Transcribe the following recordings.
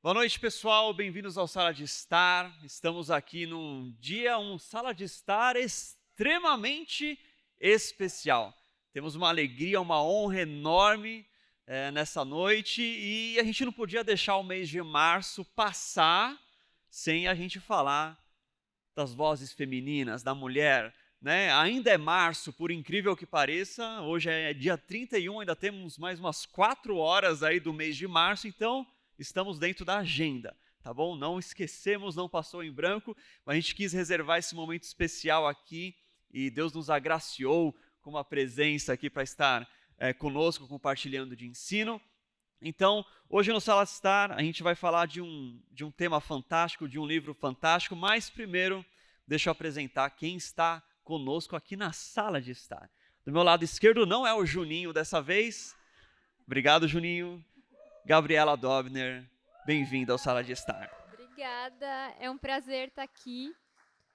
Boa noite, pessoal. Bem-vindos ao Sala de Estar. Estamos aqui num dia, um Sala de Estar extremamente especial. Temos uma alegria, uma honra enorme nessa noite e a gente não podia deixar o mês de março passar sem a gente falar das vozes femininas, da mulher, né? Ainda é março, por incrível que pareça. Hoje é dia 31, ainda temos mais umas 4 horas aí do mês de março, então estamos dentro da agenda, tá bom? Não esquecemos, não passou em branco, mas a gente quis reservar esse momento especial aqui e Deus nos agraciou com uma presença aqui para estar conosco, compartilhando de ensino. Então, hoje no Sala de Estar, a gente vai falar de um tema fantástico, de um livro fantástico, mas primeiro, deixa eu apresentar quem está conosco aqui na Sala de Estar. Do meu lado esquerdo não é o Juninho dessa vez. Obrigado, Juninho. Gabriela Dobner, bem-vinda ao Sala de Estar. Obrigada, é um prazer estar aqui,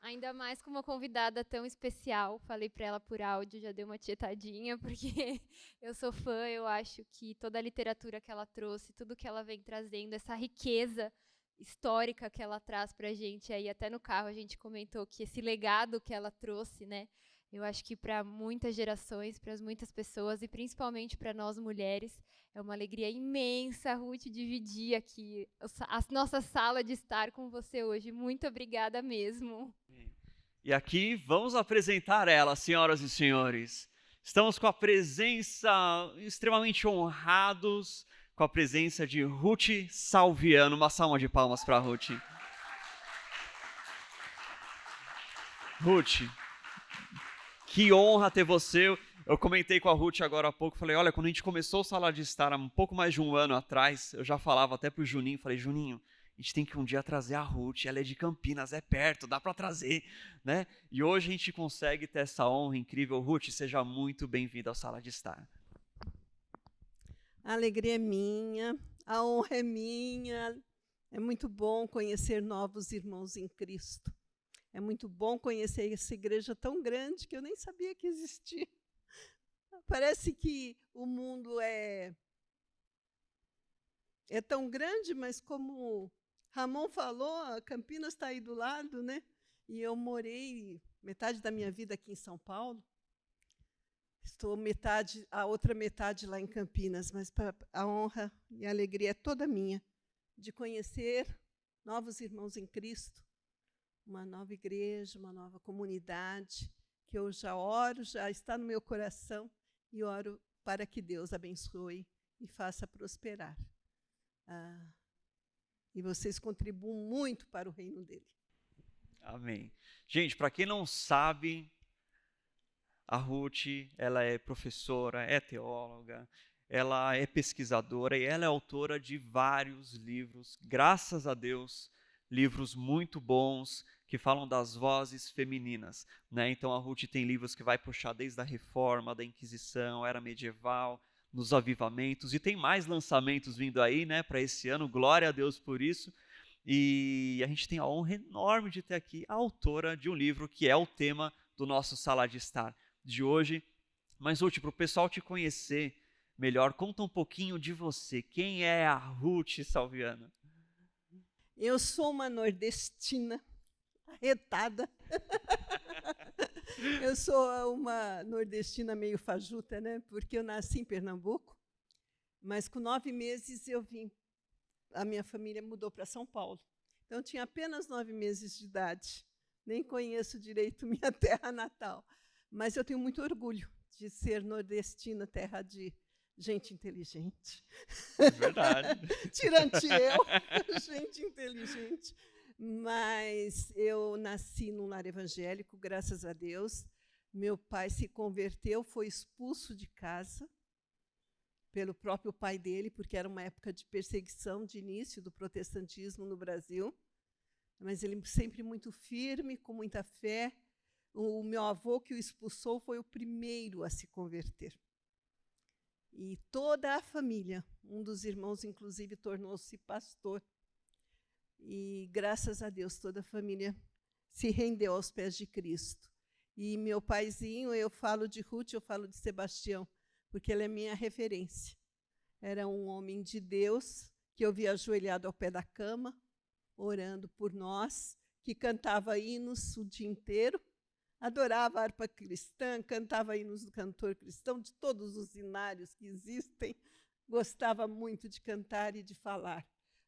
ainda mais com uma convidada tão especial. Falei para ela por áudio, já dei uma tietadinha, porque eu sou fã, eu acho que toda a literatura que ela trouxe, tudo que ela vem trazendo, essa riqueza histórica que ela traz para a gente, aí até no carro a gente comentou que esse legado que ela trouxe, né? Eu acho que para muitas gerações, para muitas pessoas e principalmente para nós mulheres, é uma alegria imensa, Ruth, dividir aqui a nossa sala de estar com você hoje. Muito obrigada mesmo. E aqui vamos apresentar ela, senhoras e senhores. Estamos com a presença, extremamente honrados, com a presença de Ruth Salviano. Uma salva de palmas para Ruth. Ruth, que honra ter você. Eu comentei com a Ruth agora há pouco, falei, olha, quando a gente começou o Sala de Estar há um pouco mais de um ano atrás, eu já falava até pro Juninho, falei, Juninho, a gente tem que um dia trazer a Ruth, ela é de Campinas, é perto, dá para trazer, né? E hoje a gente consegue ter essa honra incrível. Ruth, seja muito bem-vinda ao Sala de Estar. A alegria é minha, a honra é minha. É muito bom conhecer novos irmãos em Cristo. É muito bom conhecer essa igreja tão grande que eu nem sabia que existia. Parece que o mundo é tão grande, mas como Ramon falou, a Campinas está aí do lado, né? E eu morei metade da minha vida aqui em São Paulo. Estou a outra metade lá em Campinas, mas a honra e a alegria é toda minha de conhecer novos irmãos em Cristo, uma nova igreja, uma nova comunidade, que eu já oro, já está no meu coração, e oro para que Deus abençoe e faça prosperar. E vocês contribuem muito para o reino dele. Amém. Gente, para quem não sabe, a Ruth, ela é professora, é teóloga, ela é pesquisadora e ela é autora de vários livros, graças a Deus, livros muito bons que falam das vozes femininas, né? Então a Ruth tem livros que vai puxar desde a Reforma, da Inquisição, Era Medieval, nos avivamentos, e tem mais lançamentos vindo aí, né, para esse ano, glória a Deus por isso. E a gente tem a honra enorme de ter aqui a autora de um livro que é o tema do nosso Sala de Estar de hoje. Mas, Ruth, para o pessoal te conhecer melhor, conta um pouquinho de você. Quem é a Ruth Salviano? Eu sou uma nordestina arretada. Eu sou uma nordestina meio fajuta, né? Porque eu nasci em Pernambuco, mas com 9 meses eu vim. A minha família mudou para São Paulo. Então, eu tinha apenas 9 meses de idade. Nem conheço direito minha terra natal. Mas eu tenho muito orgulho de ser nordestina, terra de gente inteligente. É verdade. Tirante eu, gente inteligente. Mas eu nasci num lar evangélico, graças a Deus. Meu pai se converteu, foi expulso de casa pelo próprio pai dele, porque era uma época de perseguição, de início do protestantismo no Brasil. Mas ele sempre muito firme, com muita fé. O meu avô, que o expulsou, foi o primeiro a se converter. E toda a família, um dos irmãos, inclusive, tornou-se pastor. E, graças a Deus, toda a família se rendeu aos pés de Cristo. E meu paizinho, eu falo de Ruth, eu falo de Sebastião, porque ele é minha referência. Era um homem de Deus que eu via ajoelhado ao pé da cama, orando por nós, que cantava hinos o dia inteiro, adorava a harpa cristã, cantava hinos do cantor cristão, de todos os hinários que existem, gostava muito de cantar e de falar.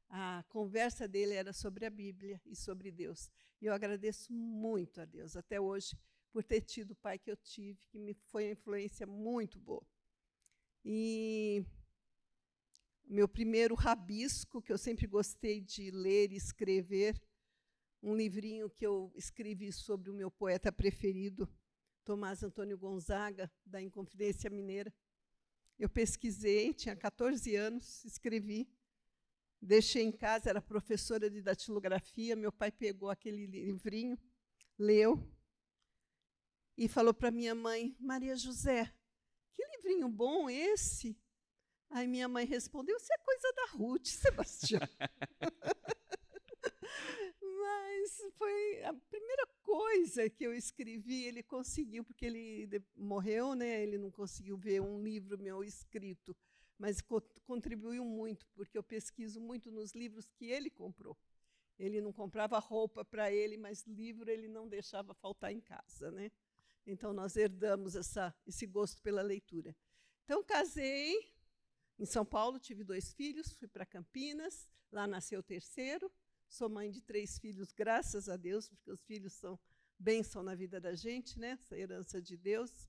A conversa dele era sobre a Bíblia e sobre Deus. E eu agradeço muito a Deus, até hoje, por ter tido o pai que eu tive, que me foi uma influência muito boa. E meu primeiro rabisco, que eu sempre gostei de ler e escrever, um livrinho que eu escrevi sobre o meu poeta preferido, Tomás Antônio Gonzaga, da Inconfidência Mineira. Eu pesquisei, tinha 14 anos, escrevi, deixei em casa, era professora de datilografia, meu pai pegou aquele livrinho, leu e falou para minha mãe, Maria José, que livrinho bom esse? Aí minha mãe respondeu, isso é coisa da Ruth, Sebastião. Mas foi a primeira coisa que eu escrevi, ele conseguiu, porque ele morreu, né? Ele não conseguiu ver um livro meu escrito, mas contribuiu muito, porque eu pesquiso muito nos livros que ele comprou. Ele não comprava roupa para ele, mas livro ele não deixava faltar em casa, né? Então, nós herdamos esse gosto pela leitura. Então, casei em São Paulo, tive 2 filhos, fui para Campinas, lá nasceu o terceiro. Sou mãe de 3 filhos, graças a Deus, porque os filhos são bênção na vida da gente, né? Essa herança de Deus.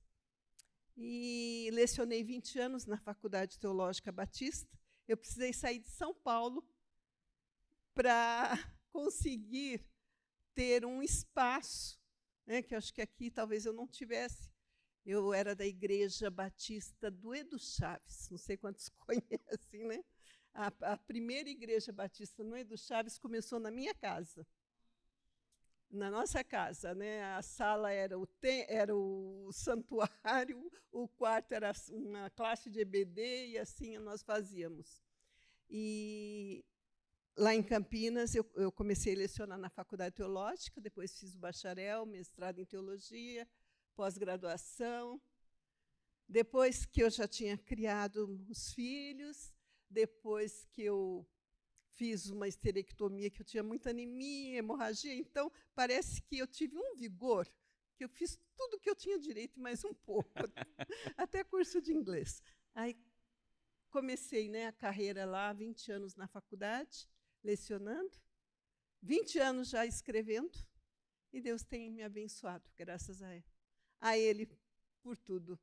E lecionei 20 anos na Faculdade Teológica Batista. Eu precisei sair de São Paulo para conseguir ter um espaço, né, que eu acho que aqui talvez eu não tivesse. Eu era da Igreja Batista do Edu Chaves, não sei quantos conhecem, né? A primeira Igreja Batista no Edu Chaves começou na minha casa, na nossa casa, né? A sala era o santuário, o quarto era uma classe de EBD, e assim nós fazíamos. E lá em Campinas, eu comecei a lecionar na Faculdade Teológica, depois fiz o bacharel, mestrado em Teologia, pós-graduação. Depois que eu já tinha criado os filhos, depois que eu fiz uma esterectomia, que eu tinha muita anemia, hemorragia, então parece que eu tive um vigor, que eu fiz tudo o que eu tinha direito, mais um pouco, até curso de inglês. Aí comecei, né, a carreira lá, 20 anos na faculdade, lecionando, 20 anos já escrevendo, e Deus tem me abençoado, graças a Ele, por tudo.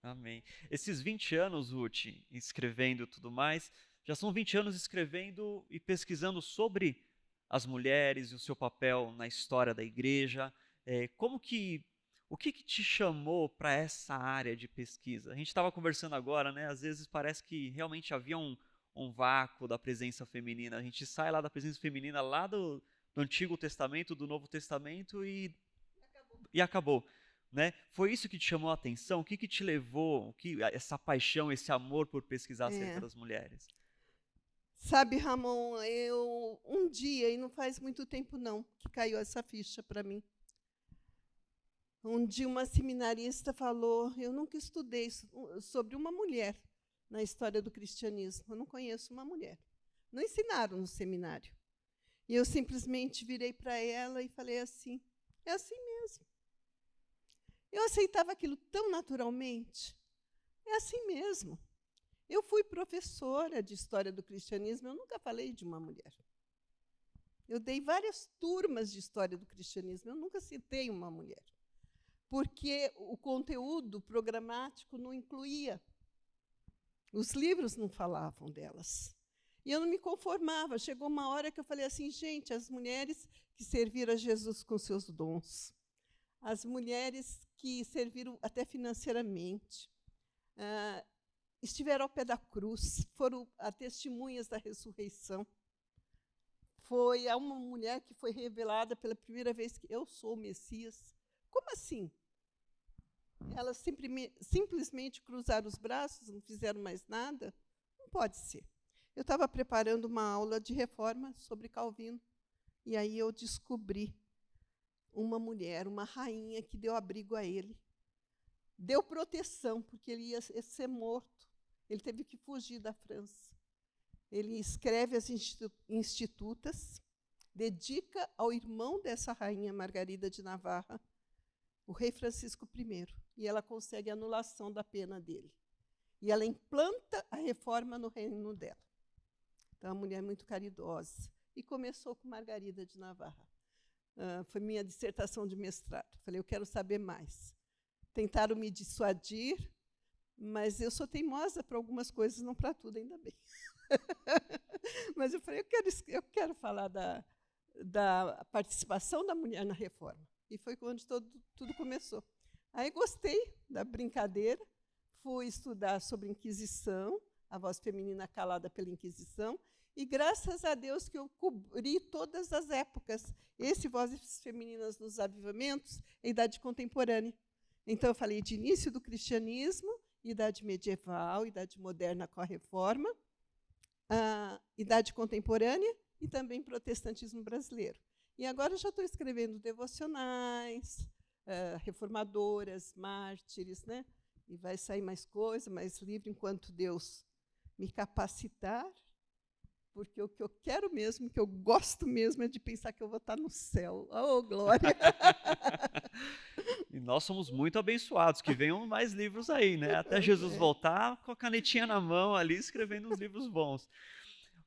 Amém. Esses 20 anos, Ruth, escrevendo e tudo mais, já são 20 anos escrevendo e pesquisando sobre as mulheres e o seu papel na história da igreja. O que te chamou para essa área de pesquisa? A gente estava conversando agora, né? Às vezes parece que realmente havia um vácuo da presença feminina. A gente sai lá da presença feminina, lá do Antigo Testamento, do Novo Testamento e acabou. Né? Foi isso que te chamou a atenção? O que te levou, essa paixão, esse amor por pesquisar acerca das mulheres? Sabe, Ramon, um dia, e não faz muito tempo não, que caiu essa ficha para mim. Um dia uma seminarista falou, eu nunca estudei sobre uma mulher na história do cristianismo, eu não conheço uma mulher. Não ensinaram no seminário. E eu simplesmente virei para ela e falei assim, é assim mesmo. Eu aceitava aquilo tão naturalmente. É assim mesmo. Eu fui professora de História do Cristianismo, eu nunca falei de uma mulher. Eu dei várias turmas de História do Cristianismo, eu nunca citei uma mulher. Porque o conteúdo programático não incluía. Os livros não falavam delas. E eu não me conformava. Chegou uma hora que eu falei assim, gente, as mulheres que serviram a Jesus com seus dons, as mulheres que serviram até financeiramente, estiveram ao pé da cruz, foram testemunhas da ressurreição. Foi uma mulher que foi revelada pela primeira vez que eu sou o Messias. Como assim? Elas simplesmente cruzaram os braços, não fizeram mais nada? Não pode ser. Eu estava preparando uma aula de reforma sobre Calvino, e aí eu descobri uma mulher, uma rainha que deu abrigo a ele. Deu proteção, porque ele ia ser morto. Ele teve que fugir da França. Ele escreve as Institutas, dedica ao irmão dessa rainha Margarida de Navarra, o rei Francisco I, e ela consegue a anulação da pena dele. E ela implanta a reforma no reino dela. Então, a mulher é muito caridosa. E começou com Margarida de Navarra. Foi minha dissertação de mestrado. Falei, eu quero saber mais. Tentaram me dissuadir, mas eu sou teimosa para algumas coisas, não para tudo, ainda bem. Mas eu falei, eu quero falar da participação da mulher na reforma. E foi onde tudo começou. Aí gostei da brincadeira, fui estudar sobre Inquisição, a voz feminina calada pela Inquisição, e graças a Deus que eu cobri todas as épocas, vozes femininas nos avivamentos, a idade contemporânea. Então eu falei de início do cristianismo, idade medieval, idade moderna com a reforma, idade contemporânea e também protestantismo brasileiro. E agora eu já estou escrevendo devocionais, reformadoras, mártires, né? E vai sair mais coisa, mais livro, enquanto Deus me capacitar, porque o que eu quero mesmo, o que eu gosto mesmo é de pensar que eu vou estar no céu. Oh, glória! E nós somos muito abençoados, que venham mais livros aí, né? Até Jesus voltar com a canetinha na mão ali, escrevendo uns livros bons.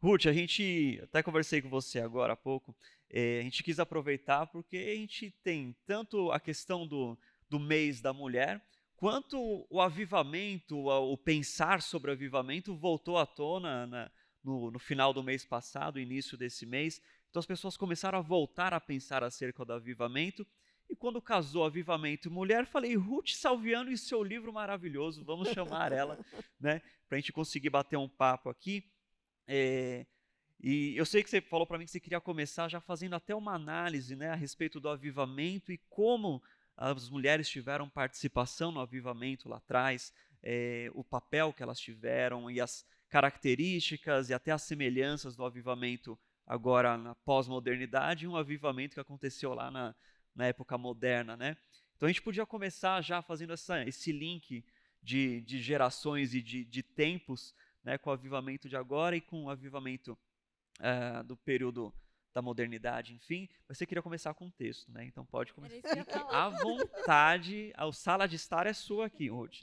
Ruth, a gente, até conversei com você agora há pouco, a gente quis aproveitar porque a gente tem tanto a questão do mês da mulher, quanto o avivamento, o pensar sobre o avivamento voltou à tona no final do mês passado, início desse mês. Então as pessoas começaram a voltar a pensar acerca do avivamento. E quando casou avivamento e mulher, falei, Ruth Salviano e seu livro maravilhoso, vamos chamar ela, né, para a gente conseguir bater um papo aqui. E eu sei que você falou para mim que você queria começar já fazendo até uma análise, né, a respeito do avivamento e como as mulheres tiveram participação no avivamento lá atrás, o papel que elas tiveram e as características e até as semelhanças do avivamento agora na pós-modernidade e um avivamento que aconteceu lá na época moderna, né? Então a gente podia começar já fazendo esse link de gerações e de tempos, né, com o avivamento de agora e com o avivamento do período da modernidade, enfim. Você queria começar com um texto, né? Então pode começar. Fique à vontade, a sala de estar é sua aqui, Ruth.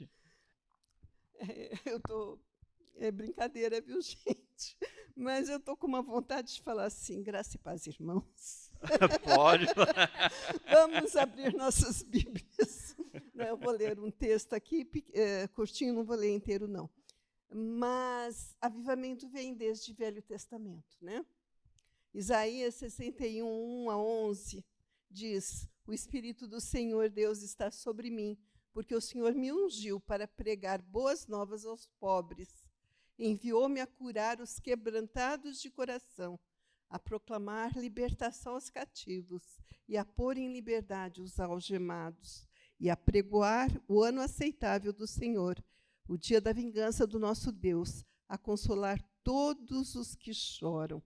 É brincadeira, viu, gente? Mas eu estou com uma vontade de falar assim, graça e paz, irmãos. Pode. Vamos abrir nossas Bíblias. Eu vou ler um texto aqui, curtinho, não vou ler inteiro, não. Mas avivamento vem desde o Velho Testamento, né? Isaías 61, 1 a 11, diz, o Espírito do Senhor Deus está sobre mim, porque o Senhor me ungiu para pregar boas novas aos pobres. Enviou-me a curar os quebrantados de coração, a proclamar libertação aos cativos e a pôr em liberdade os algemados, e a pregoar o ano aceitável do Senhor, o dia da vingança do nosso Deus, a consolar todos os que choram.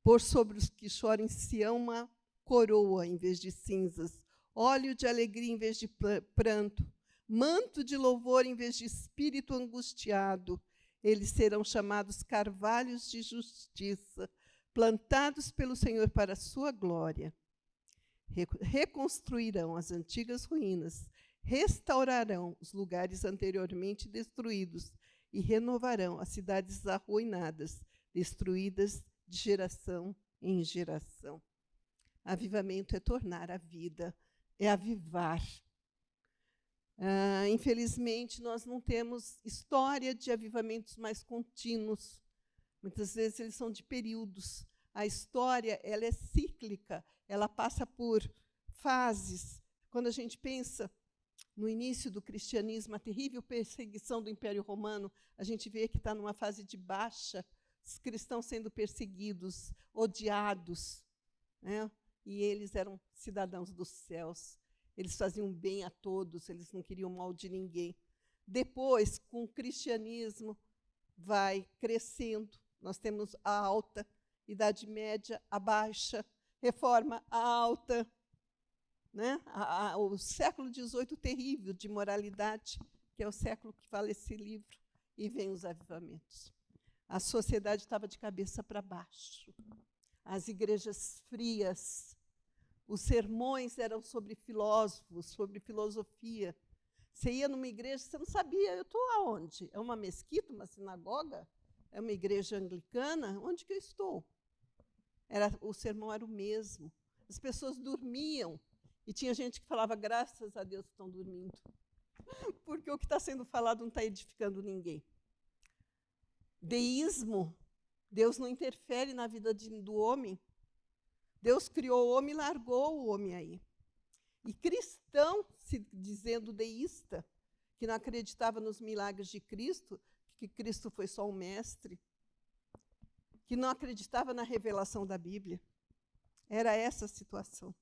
Pôr sobre os que choram em Sião uma coroa em vez de cinzas, óleo de alegria em vez de pranto, manto de louvor em vez de espírito angustiado. Eles serão chamados carvalhos de justiça, plantados pelo Senhor para a sua glória. Reconstruirão as antigas ruínas, restaurarão os lugares anteriormente destruídos e renovarão as cidades arruinadas, destruídas de geração em geração. Avivamento é tornar a vida, é avivar. Infelizmente, nós não temos história de avivamentos mais contínuos. Muitas vezes eles são de períodos. A história ela é cíclica, ela passa por fases. Quando a gente pensa no início do cristianismo, a terrível perseguição do Império Romano, a gente vê que está numa fase de baixa, os cristãos sendo perseguidos, odiados, né? E eles eram cidadãos dos céus. Eles faziam bem a todos, eles não queriam mal de ninguém. Depois, com o cristianismo, vai crescendo. Nós temos a alta, Idade Média, a baixa, Reforma, a alta. Né? O século XVIII terrível de moralidade, que é o século que fala esse livro, e vem os avivamentos. A sociedade estava de cabeça para baixo. As igrejas frias. Os sermões eram sobre filósofos, sobre filosofia. Você ia numa igreja, você não sabia, eu estou aonde? É uma mesquita, uma sinagoga? É uma igreja anglicana? Onde que eu estou? O sermão era o mesmo. As pessoas dormiam. E tinha gente que falava, graças a Deus que estão dormindo. Porque o que está sendo falado não está edificando ninguém. Deísmo. Deus não interfere na vida do homem. Deus criou o homem e largou o homem aí. E cristão, se dizendo deísta, que não acreditava nos milagres de Cristo, que Cristo foi só um mestre, que não acreditava na revelação da Bíblia. Era essa a situação.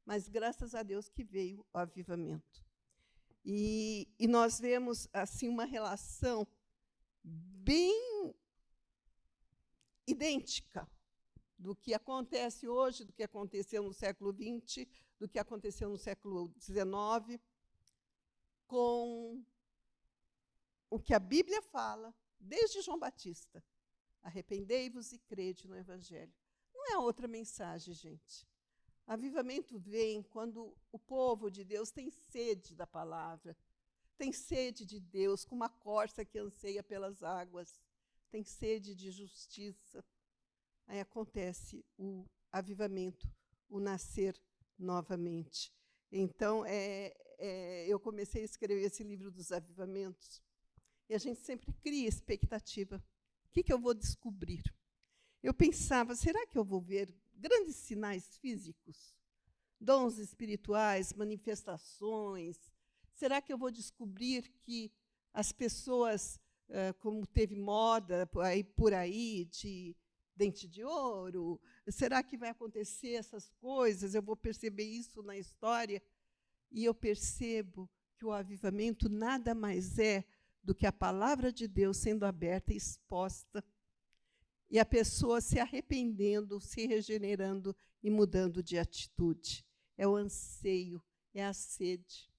Mas graças a Deus que veio o avivamento. E nós vemos assim uma relação bem idêntica do que acontece hoje, do que aconteceu no século XX, do que aconteceu no século XIX, com o que a Bíblia fala, desde João Batista. Arrependei-vos e crede no Evangelho. Não é outra mensagem, gente. Avivamento vem quando o povo de Deus tem sede da palavra, tem sede de Deus, como uma corça que anseia pelas águas, tem sede de justiça. Aí acontece o avivamento, o nascer novamente. Então, eu comecei a escrever esse livro dos avivamentos, e a gente sempre cria expectativa. O que eu vou descobrir? Eu pensava, será que eu vou ver grandes sinais físicos? Dons espirituais, manifestações? Será que eu vou descobrir que as pessoas, como teve moda por aí de dente de ouro, será que vai acontecer essas coisas? Eu vou perceber isso na história? E eu percebo que o avivamento nada mais é do que a palavra de Deus sendo aberta e exposta, e a pessoa se arrependendo, se regenerando e mudando de atitude. É o anseio, é a sede.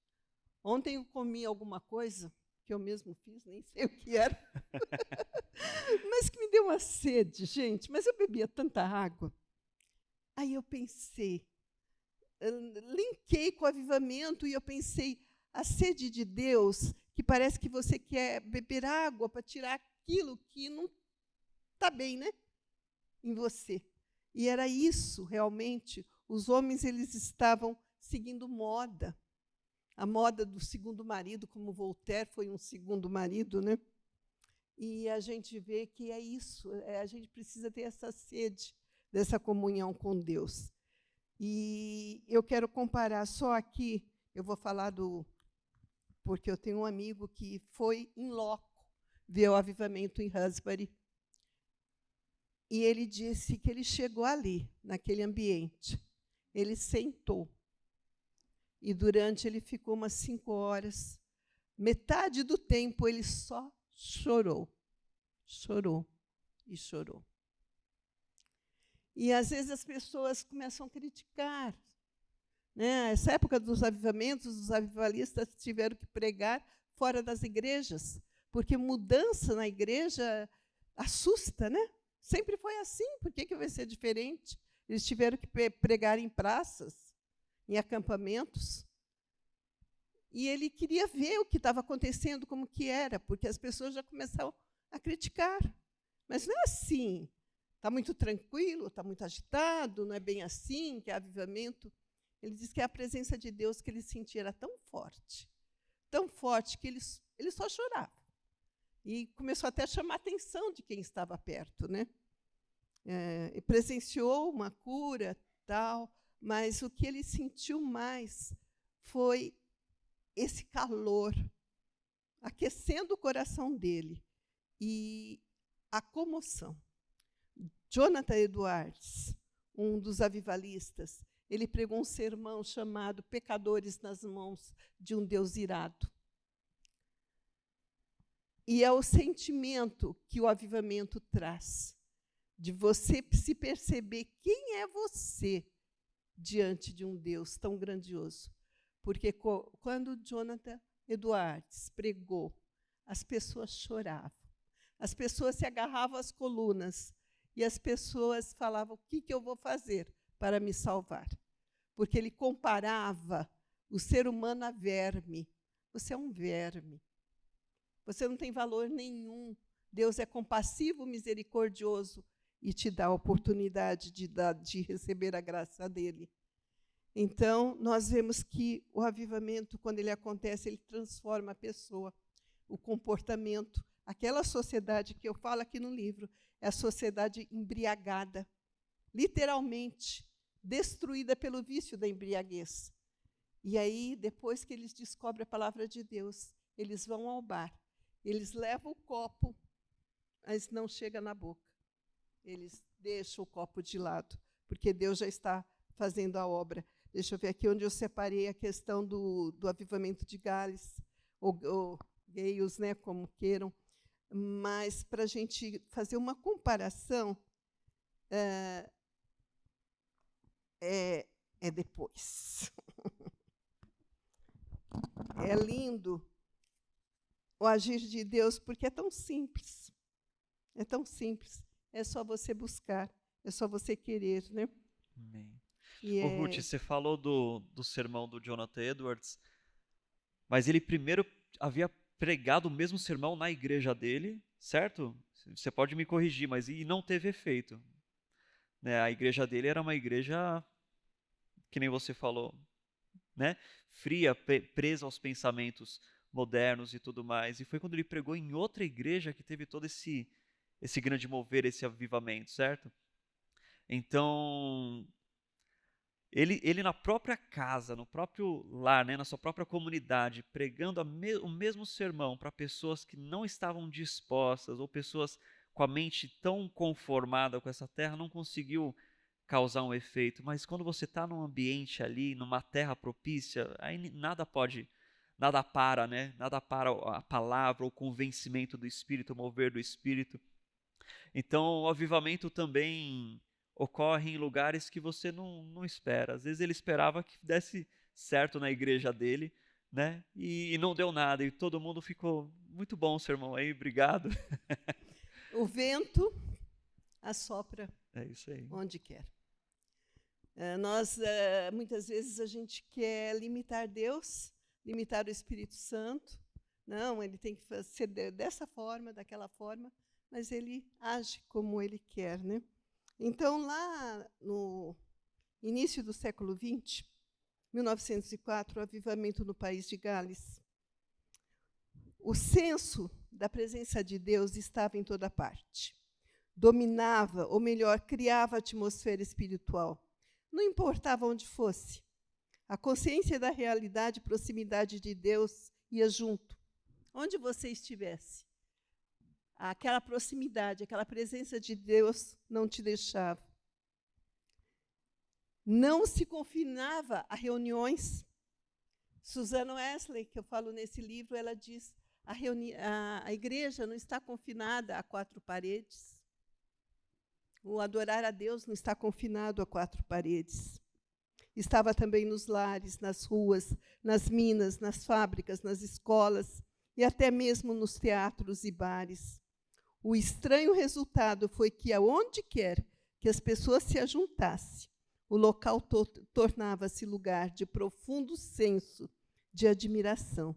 Ontem eu comi alguma coisa que eu mesmo fiz, nem sei o que era, mas que me deu uma sede, gente. Mas eu bebia tanta água. Aí eu pensei, linkei com o avivamento e eu pensei, a sede de Deus, que parece que você quer beber água para tirar aquilo que não está bem, né, em você. E era isso, realmente. Os homens, eles estavam seguindo moda. A moda do segundo marido, como Voltaire foi um segundo marido, né? E a gente vê que é isso. A gente precisa ter essa sede dessa comunhão com Deus. E eu quero comparar só aqui, eu vou falar porque eu tenho um amigo que foi em loco ver o avivamento em Hillsborough. E ele disse que ele chegou ali, naquele ambiente. Ele sentou. E ele ficou umas 5 horas. Metade do tempo ele só chorou. Chorou e chorou. E às vezes as pessoas começam a criticar. Né? Essa época dos avivamentos, os avivalistas tiveram que pregar fora das igrejas, porque mudança na igreja assusta, né? Sempre foi assim, por que vai ser diferente? Eles tiveram que pregar em praças, em acampamentos. E ele queria ver o que estava acontecendo, como que era, porque as pessoas já começaram a criticar. Mas não é assim. Está muito tranquilo, está muito agitado, não é bem assim, que é avivamento. Ele diz que a presença de Deus que ele sentia era tão forte que ele só chorava. E começou até a chamar a atenção de quem estava perto, né? E presenciou uma cura, tal, mas o que ele sentiu mais foi esse calor, aquecendo o coração dele, e a comoção. Jonathan Edwards, um dos avivalistas, ele pregou um sermão chamado Pecadores nas Mãos de um Deus Irado. E é o sentimento que o avivamento traz, de você se perceber quem é você diante de um Deus tão grandioso. Porque quando Jonathan Edwards pregou, as pessoas choravam. As pessoas se agarravam às colunas e as pessoas falavam: o que eu vou fazer para me salvar? Porque ele comparava o ser humano a verme. Você é um verme. Você não tem valor nenhum. Deus é compassivo, misericordioso e te dá a oportunidade de receber a graça dele. Então, nós vemos que o avivamento, quando ele acontece, ele transforma a pessoa, o comportamento. Aquela sociedade que eu falo aqui no livro é a sociedade embriagada, literalmente destruída pelo vício da embriaguez. E aí, depois que eles descobrem a palavra de Deus, eles vão ao bar, eles levam o copo, mas não chega na boca. Eles deixam o copo de lado, porque Deus já está fazendo a obra. Deixa eu ver aqui onde eu separei a questão do avivamento de Gales, ou Gaius, né, como queiram. Mas, para a gente fazer uma comparação, é depois. É lindo o agir de Deus, porque é tão simples. É tão simples. É só você buscar, é só você querer, né? Amém. E Ô, Ruth, você falou do sermão do Jonathan Edwards, mas ele primeiro havia pregado o mesmo sermão na igreja dele, certo? Você pode me corrigir, mas e não teve efeito. Né? A igreja dele era uma igreja, que nem você falou, né? Fria, presa aos pensamentos modernos e tudo mais. E foi quando ele pregou em outra igreja que teve todo esse grande mover, esse avivamento, certo? Então, ele na própria casa, no próprio lar, né, na sua própria comunidade, pregando o mesmo sermão para pessoas que não estavam dispostas, ou pessoas com a mente tão conformada com essa terra, não conseguiu causar um efeito. Mas quando você está num ambiente ali, numa terra propícia, aí nada para, né? Nada para a palavra, o convencimento do Espírito, o mover do Espírito. Então, o avivamento também ocorre em lugares que você não espera. Às vezes ele esperava que desse certo na igreja dele, né? E não deu nada. E todo mundo ficou: muito bom o sermão aí, obrigado. o vento assopra É isso aí. onde quer. Muitas vezes, a gente quer limitar Deus, limitar o Espírito Santo. Não, ele tem que ser dessa forma, daquela forma, mas ele age como ele quer, né? Então, lá no início do século XX, 1904, o avivamento no país de Gales, o senso da presença de Deus estava em toda parte. Dominava, ou melhor, criava a atmosfera espiritual. Não importava onde fosse. A consciência da realidade e proximidade de Deus ia junto. Onde você estivesse, aquela proximidade, aquela presença de Deus não te deixava. Não se confinava a reuniões. Susan Wesley, que eu falo nesse livro, ela diz: a igreja não está confinada a 4 paredes. O adorar a Deus não está confinado a 4 paredes. Estava também nos lares, nas ruas, nas minas, nas fábricas, nas escolas e até mesmo nos teatros e bares. O estranho resultado foi que, aonde quer que as pessoas se ajuntassem, o local tornava-se lugar de profundo senso de admiração.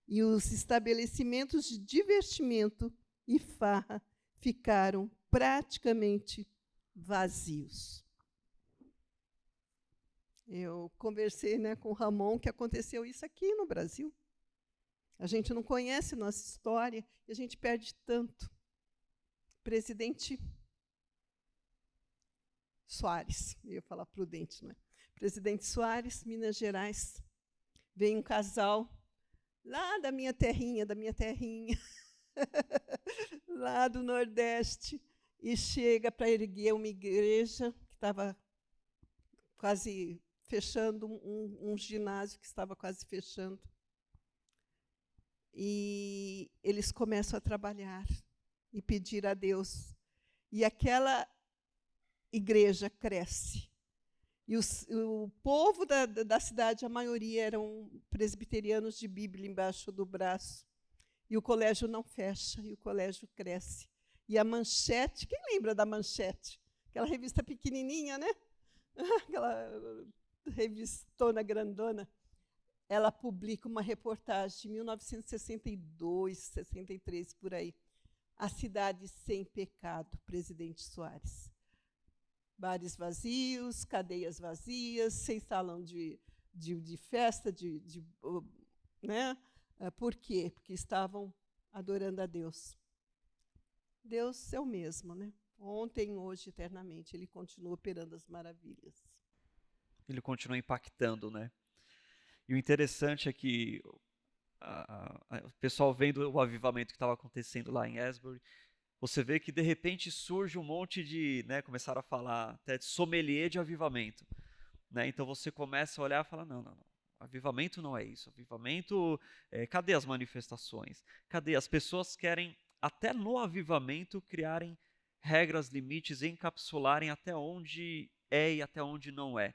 E os estabelecimentos de divertimento e farra ficaram praticamente vazios. Eu conversei, né, com o Ramon, que aconteceu isso aqui no Brasil. A gente não conhece nossa história e a gente perde tanto. Presidente Soares, eu ia falar Prudente, não é? Presidente Soares, Minas Gerais, vem um casal lá da minha terrinha, lá do Nordeste, e chega para erguer uma igreja que estava quase fechando, um ginásio que estava quase fechando. E eles começam a trabalhar e pedir a Deus. E aquela igreja cresce. E o povo da cidade, a maioria eram presbiterianos de Bíblia embaixo do braço. E o colégio não fecha, e o colégio cresce. E a Manchete, quem lembra da Manchete? Aquela revista pequenininha, né? Aquela revistona grandona. Ela publica uma reportagem de 1962, 63, por aí. A cidade sem pecado, Presidente Soares. Bares vazios, cadeias vazias, sem salão de festa, né? Por quê? Porque estavam adorando a Deus. Deus é o mesmo, né? Ontem, hoje, eternamente. Ele continua operando as maravilhas. Ele continua impactando, né? E o interessante é que o pessoal vendo o avivamento que estava acontecendo lá em Asbury, você vê que de repente surge um monte de, né, começaram a falar até de sommelier de avivamento, né? Então você começa a olhar e fala, não, avivamento não é isso, avivamento, cadê as manifestações? Cadê? As pessoas querem, até no avivamento, criarem regras, limites, encapsularem até onde é e até onde não é.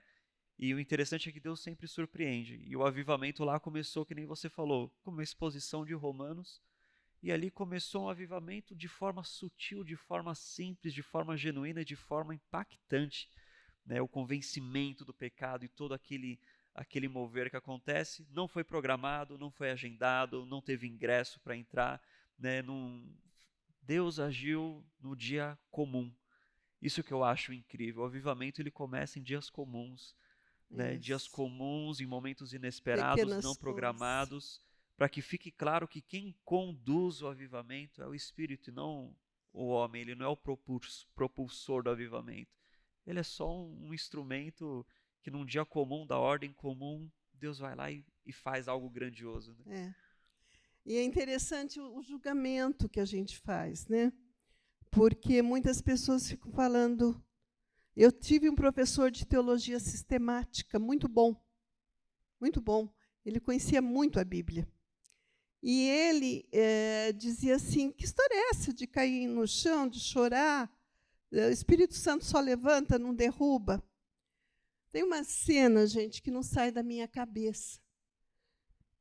E o interessante é que Deus sempre surpreende. E o avivamento lá começou, que nem você falou, com uma exposição de Romanos. E ali começou um avivamento de forma sutil, de forma simples, de forma genuína, de forma impactante. Né? O convencimento do pecado e todo aquele mover que acontece não foi programado, não foi agendado, não teve ingresso para entrar. Né? Deus agiu no dia comum. Isso que eu acho incrível. O avivamento ele começa em dias comuns. Né, dias comuns, em momentos inesperados, Pequenas não programados, para que fique claro que quem conduz o avivamento é o Espírito e não o homem. Ele não é o propulsor do avivamento. Ele é só um instrumento que num dia comum, da ordem comum, Deus vai lá e faz algo grandioso. Né? E é interessante o julgamento que a gente faz, né? Porque muitas pessoas ficam falando... Eu tive um professor de teologia sistemática, muito bom, muito bom. Ele conhecia muito a Bíblia. E ele dizia assim, que história é essa de cair no chão, de chorar? O Espírito Santo só levanta, não derruba. Tem uma cena, gente, que não sai da minha cabeça.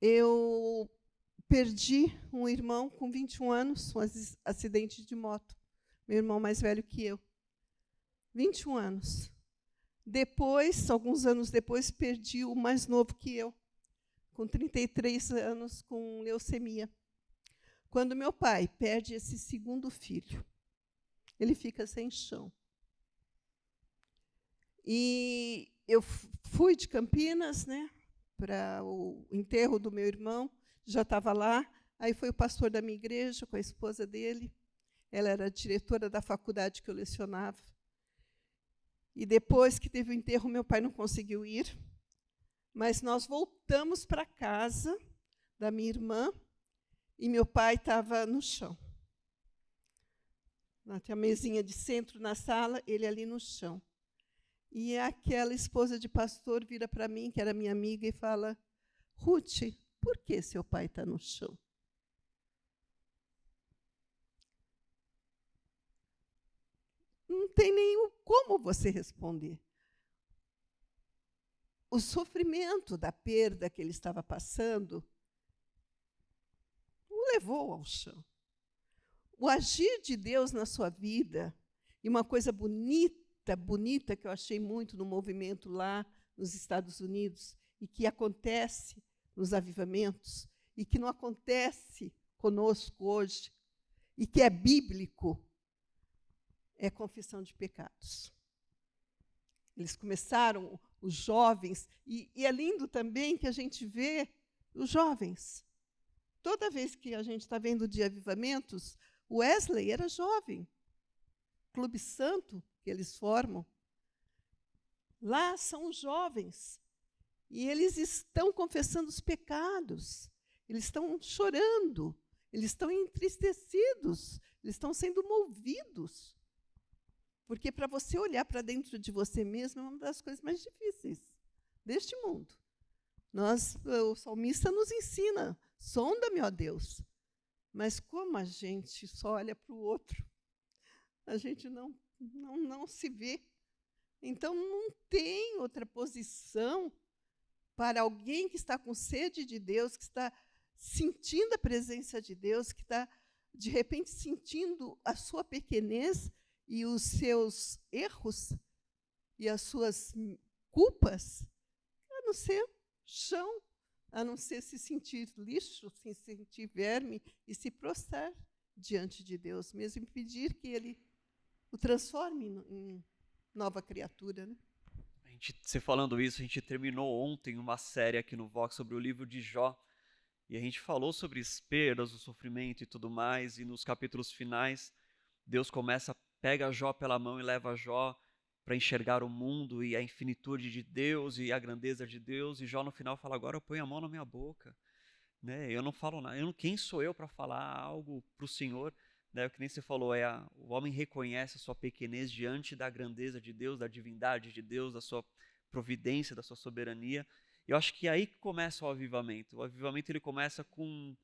Eu perdi um irmão com 21 anos, um acidente de moto. Meu irmão mais velho que eu. 21 anos. Depois, alguns anos depois, perdi o mais novo que eu, com 33 anos, com leucemia. Quando meu pai perde esse segundo filho, ele fica sem chão. E eu fui de Campinas, né, para o enterro do meu irmão, já estava lá. Aí foi o pastor da minha igreja, com a esposa dele. Ela era diretora da faculdade que eu lecionava. E depois que teve o enterro, meu pai não conseguiu ir. Mas nós voltamos para a casa da minha irmã e meu pai estava no chão. Tinha a mesinha de centro na sala, ele ali no chão. E aquela esposa de pastor vira para mim, que era minha amiga, e fala, Ruth, por que seu pai está no chão? Não tem nem como você responder. O sofrimento da perda que ele estava passando o levou ao chão. O agir de Deus na sua vida, e uma coisa bonita que eu achei muito no movimento lá nos Estados Unidos, e que acontece nos avivamentos, e que não acontece conosco hoje, e que é bíblico, é confissão de pecados. Eles começaram, os jovens, e é lindo também que a gente vê os jovens. Toda vez que a gente está vendo de avivamentos, o Wesley era jovem. Clube Santo, que eles formam. Lá são os jovens. E eles estão confessando os pecados. Eles estão chorando. Eles estão entristecidos. Eles estão sendo movidos. Porque para você olhar para dentro de você mesmo é uma das coisas mais difíceis deste mundo. O salmista nos ensina, sonda-me, ó Deus. Mas como a gente só olha para o outro, a gente não se vê. Então, não tem outra posição para alguém que está com sede de Deus, que está sentindo a presença de Deus, que está, de repente, sentindo a sua pequenez e os seus erros e as suas culpas, a não ser chão, a não ser se sentir lixo, se sentir verme e se prostrar diante de Deus mesmo e pedir que Ele o transforme em nova criatura, né? Você falando isso, a gente terminou ontem uma série aqui no Vox sobre o livro de Jó, e a gente falou sobre as perdas, o sofrimento e tudo mais, e nos capítulos finais, Deus pega Jó pela mão e leva Jó para enxergar o mundo e a infinitude de Deus e a grandeza de Deus, e Jó no final fala, agora eu ponho a mão na minha boca, né? Eu não falo nada, quem sou eu para falar algo para o Senhor? Né, o que nem você falou, o homem reconhece a sua pequenez diante da grandeza de Deus, da divindade de Deus, da sua providência, da sua soberania. Eu acho que é aí que começa o avivamento. O avivamento ele começa com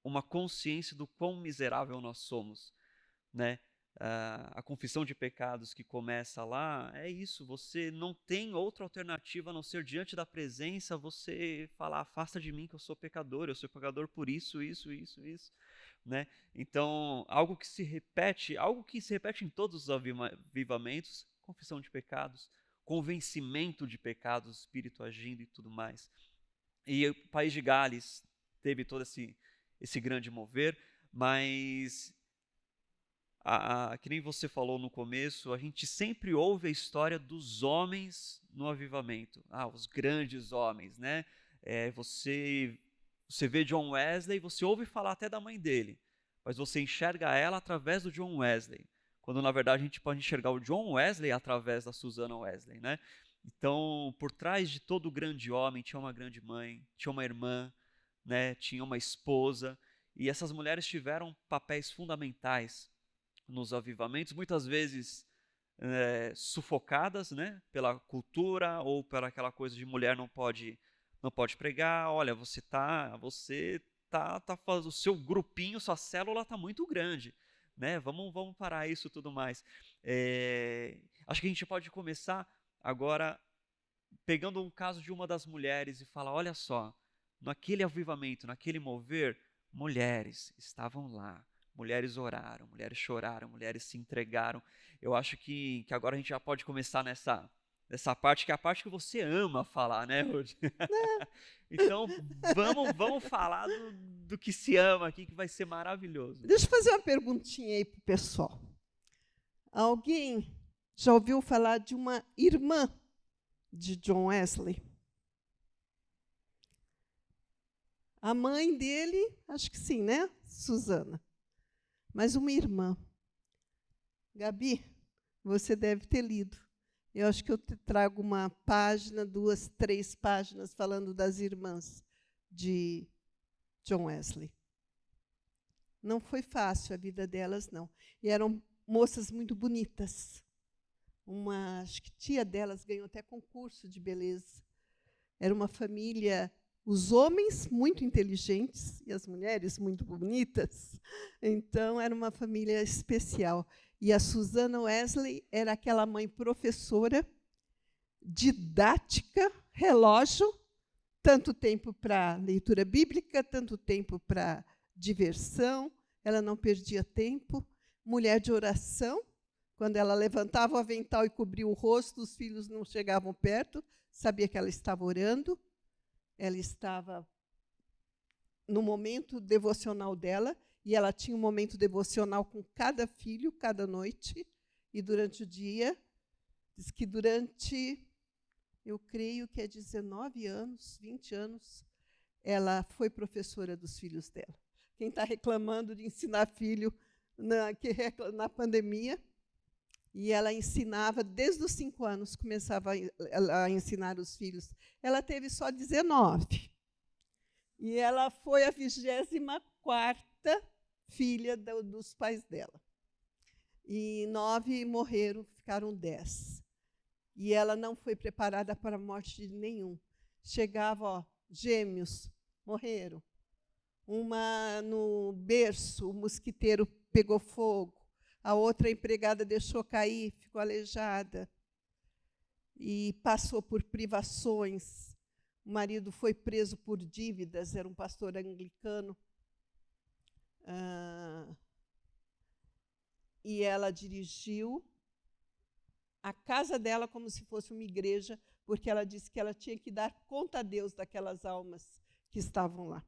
uma consciência do quão miserável nós somos. Né? A confissão de pecados que começa lá, é isso, você não tem outra alternativa a não ser diante da presença, você falar, afasta de mim que eu sou pecador por isso, isso. Né? Então, algo que se repete em todos os avivamentos, confissão de pecados, convencimento de pecados, o Espírito agindo e tudo mais. E o país de Gales teve todo esse grande mover, mas que nem você falou no começo, a gente sempre ouve a história dos homens no avivamento. Os grandes homens, né? Você vê John Wesley, você ouve falar até da mãe dele, mas você enxerga ela através do John Wesley, quando na verdade a gente pode enxergar o John Wesley através da Susannah Wesley, né? Então, por trás de todo grande homem tinha uma grande mãe, tinha uma irmã, né? Tinha uma esposa, e essas mulheres tiveram papéis fundamentais nos avivamentos, muitas vezes sufocadas, né? Pela cultura ou pela aquela coisa de mulher não pode pregar, olha, você tá fazendo o seu grupinho, sua célula tá muito grande, né? Vamos parar isso e tudo mais. Acho que a gente pode começar agora pegando um caso de uma das mulheres e falar, olha só, naquele avivamento, naquele mover, mulheres estavam lá, mulheres oraram, mulheres choraram, mulheres se entregaram. Eu acho que agora a gente já pode começar nessa parte, que é a parte que você ama falar, né, Ruth? Então, vamos falar do que se ama aqui, que vai ser maravilhoso. Deixa eu fazer uma perguntinha aí para o pessoal. Alguém já ouviu falar de uma irmã de John Wesley? A mãe dele, acho que sim, né? Susannah. Mas uma irmã. Gabi, você deve ter lido. Eu acho que eu te trago uma página, 2, 3 páginas falando das irmãs de John Wesley. Não foi fácil a vida delas, não. E eram moças muito bonitas. Acho que tia delas ganhou até concurso de beleza. Era uma família, os homens muito inteligentes e as mulheres muito bonitas. Então, era uma família especial. E a Susannah Wesley era aquela mãe professora, didática, relógio, tanto tempo para leitura bíblica, tanto tempo para diversão, ela não perdia tempo. Mulher de oração, quando ela levantava o avental e cobria o rosto, os filhos não chegavam perto, sabia que ela estava orando, ela estava no momento devocional dela, e ela tinha um momento devocional com cada filho, cada noite, e durante o dia, diz que durante, eu creio que 19 anos, 20 anos, ela foi professora dos filhos dela. Quem está reclamando de ensinar filho na pandemia, e ela ensinava, desde os 5 anos, começava a ensinar os filhos. Ela teve só 19. E ela foi a 24ª filha dos pais dela. E 9 morreram, ficaram 10. E ela não foi preparada para a morte de nenhum. Chegava, gêmeos, morreram. Uma no berço, o mosquiteiro pegou fogo. A outra empregada deixou cair, ficou aleijada. E passou por privações. O marido foi preso por dívidas, era um pastor anglicano. E ela dirigiu a casa dela como se fosse uma igreja, porque ela disse que ela tinha que dar conta a Deus daquelas almas que estavam lá.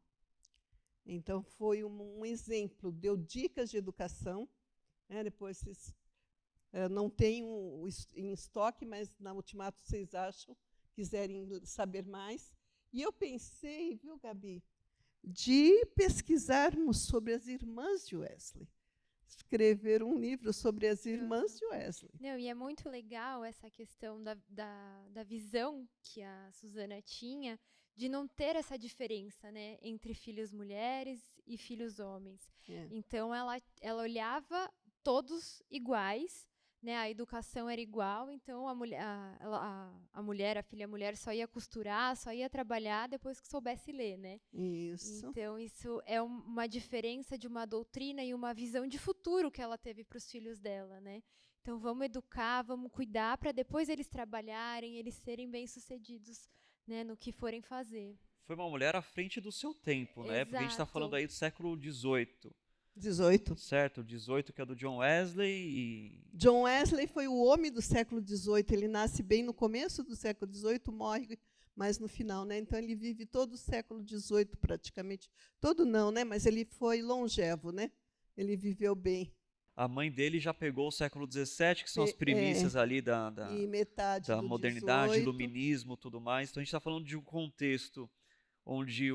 Então, foi um exemplo, deu dicas de educação. Depois, vocês não tenho em estoque, mas na Ultimato vocês acham, quiserem saber mais. E eu pensei, viu, Gabi, de pesquisarmos sobre as irmãs de Wesley. Escrever um livro sobre as irmãs de Wesley. Não, e é muito legal essa questão da visão que a Susana tinha de não ter essa diferença, né, entre filhos mulheres e filhos homens. Então, ela olhava todos iguais, né, a educação era igual, então a filha mulher só ia costurar, só ia trabalhar depois que soubesse ler, né? Isso. Então, isso é uma diferença de uma doutrina e uma visão de futuro que ela teve para os filhos dela, né? Então, vamos educar, vamos cuidar para depois eles trabalharem, eles serem bem-sucedidos, né, no que forem fazer. Foi uma mulher à frente do seu tempo, né? Porque a gente está falando aí do século XVIII. 18. Certo, 18, que é do John Wesley. John Wesley foi o homem do século XVIII. Ele nasce bem no começo do século XVIII, morre mais no final, né? Então, ele vive todo o século XVIII, praticamente. Todo não, né? Mas ele foi longevo, né? Ele viveu bem. A mãe dele já pegou o século XVII, que são as primícias ali da modernidade, 18. iluminismo, tudo mais. Então, a gente está falando de um contexto onde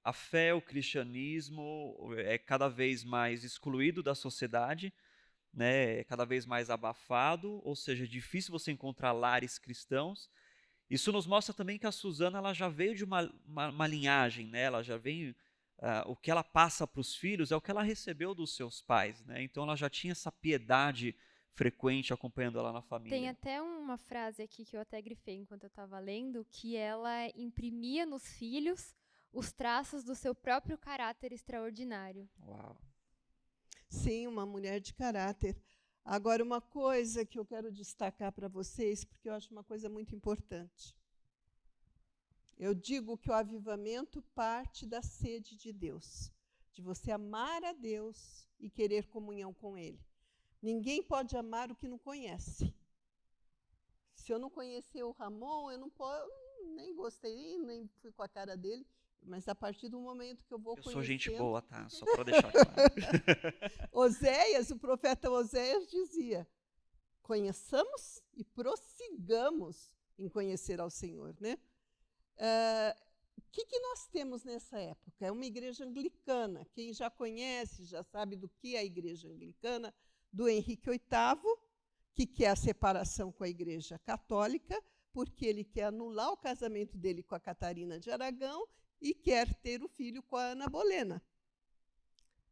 a fé, o cristianismo é cada vez mais excluído da sociedade, né? É cada vez mais abafado, ou seja, é difícil você encontrar lares cristãos. Isso nos mostra também que a Susana ela já veio de uma linhagem, né? Ela já veio, o que ela passa para os filhos é o que ela recebeu dos seus pais, né? Então ela já tinha essa piedade frequente acompanhando ela na família. Tem até uma frase aqui que eu até grifei enquanto eu estava lendo, que ela imprimia nos filhos os traços do seu próprio caráter extraordinário. Uau. Sim, uma mulher de caráter. Agora, uma coisa que eu quero destacar para vocês, porque eu acho uma coisa muito importante. Eu digo que o avivamento parte da sede de Deus, de você amar a Deus e querer comunhão com Ele. Ninguém pode amar o que não conhece. Se eu não conhecer o Ramon, eu nem gostei, nem fui com a cara dele, mas a partir do momento que eu vou conhecer... Eu sou gente boa, tá? Só para deixar claro. Oséias, o profeta Oséias dizia, conheçamos e prossigamos em conhecer ao Senhor, né? O que nós temos nessa época? É uma igreja anglicana. Quem já conhece, já sabe do que é a igreja anglicana, do Henrique VIII, que quer a separação com a Igreja Católica, porque ele quer anular o casamento dele com a Catarina de Aragão e quer ter o filho com a Ana Bolena.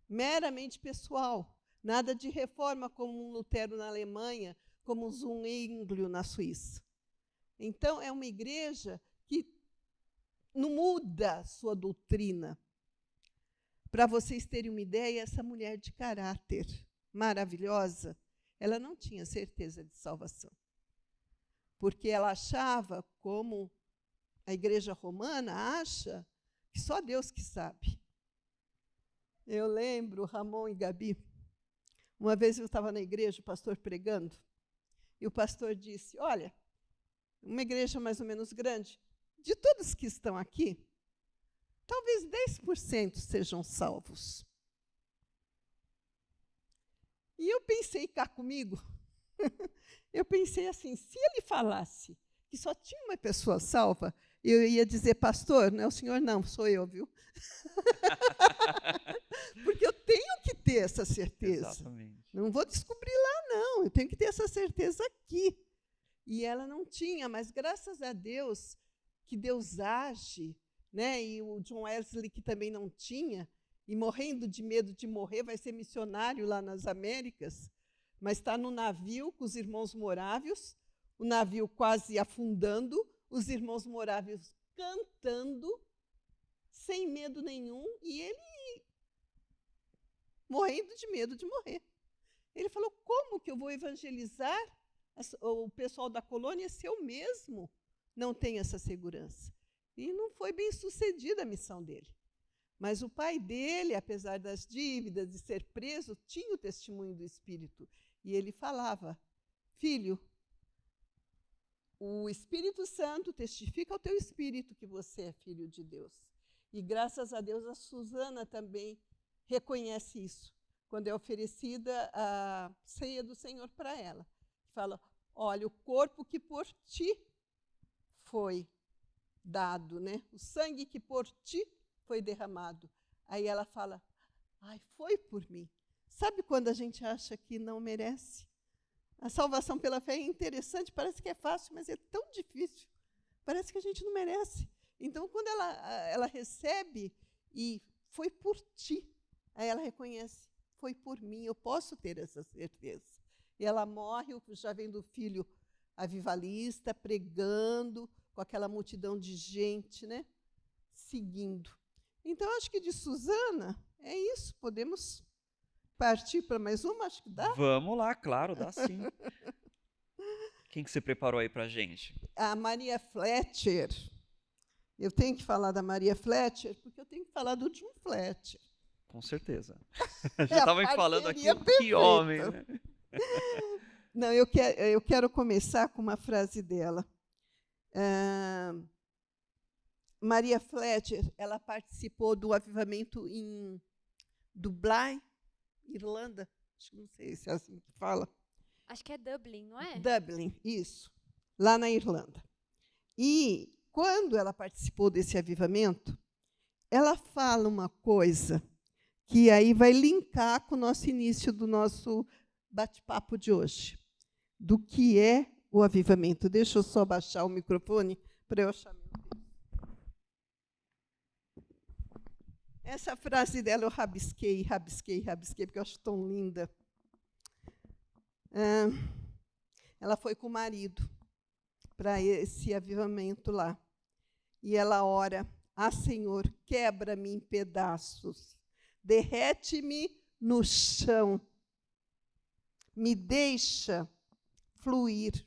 Meramente pessoal, nada de reforma como um Lutero na Alemanha, como um Zwinglio na Suíça. Então, é uma igreja que não muda sua doutrina. Para vocês terem uma ideia, essa mulher de caráter maravilhosa, ela não tinha certeza de salvação. Porque ela achava, como a igreja romana acha, que só Deus que sabe. Eu lembro, Ramon e Gabi, uma vez eu estava na igreja, o pastor pregando, e o pastor disse, olha, uma igreja mais ou menos grande, de todos que estão aqui, talvez 10% sejam salvos. E eu pensei cá comigo, eu pensei assim, se ele falasse que só tinha uma pessoa salva, eu ia dizer, pastor, não é o senhor não, sou eu, viu? Porque eu tenho que ter essa certeza. Exatamente. Não vou descobrir lá, não, eu tenho que ter essa certeza aqui. E ela não tinha, mas graças a Deus, que Deus age, né? E o John Wesley, que também não tinha, e morrendo de medo de morrer, vai ser missionário lá nas Américas, mas está no navio com os irmãos morávios, o navio quase afundando, os irmãos morávios cantando, sem medo nenhum, e ele morrendo de medo de morrer. Ele falou, como que eu vou evangelizar o pessoal da colônia se eu mesmo não tenho essa segurança? E não foi bem sucedida a missão dele. Mas o pai dele, apesar das dívidas, de ser preso, tinha o testemunho do Espírito. E ele falava: filho, o Espírito Santo testifica ao teu espírito que você é filho de Deus. E graças a Deus a Susana também reconhece isso, quando é oferecida a ceia do Senhor para ela. Fala: olha, o corpo que por ti foi dado, né? O sangue que por ti foi derramado. Aí ela fala: ai, foi por mim. Sabe quando a gente acha que não merece? A salvação pela fé é interessante, parece que é fácil, mas é tão difícil. Parece que a gente não merece. Então, quando ela recebe e foi por ti, aí ela reconhece: foi por mim, eu posso ter essa certeza. E ela morre, já vendo o filho avivalista, pregando, com aquela multidão de gente, né, seguindo. Então, acho que de Susana é isso. Podemos partir para mais uma? Acho que dá. Vamos lá, claro, dá sim. Quem que você preparou aí para a gente? A Maria Fletcher. Eu tenho que falar da Maria Fletcher, porque eu tenho que falar do John Fletcher. Com certeza. Já estava falando aqui, que homem, né? Não, eu quero começar com uma frase dela. Maria Fletcher, ela participou do avivamento em Dublin, Irlanda. Acho que não sei se é assim que fala. Acho que é Dublin, não é? Dublin, isso. Lá na Irlanda. E quando ela participou desse avivamento, ela fala uma coisa que aí vai linkar com o nosso início do nosso bate-papo de hoje, do que é o avivamento. Deixa eu só baixar o microfone para eu achar meu texto. Essa frase dela eu rabisquei, porque eu acho tão linda. Ela foi com o marido para esse avivamento lá. E ela ora: ah, Senhor, quebra-me em pedaços, derrete-me no chão, me deixa fluir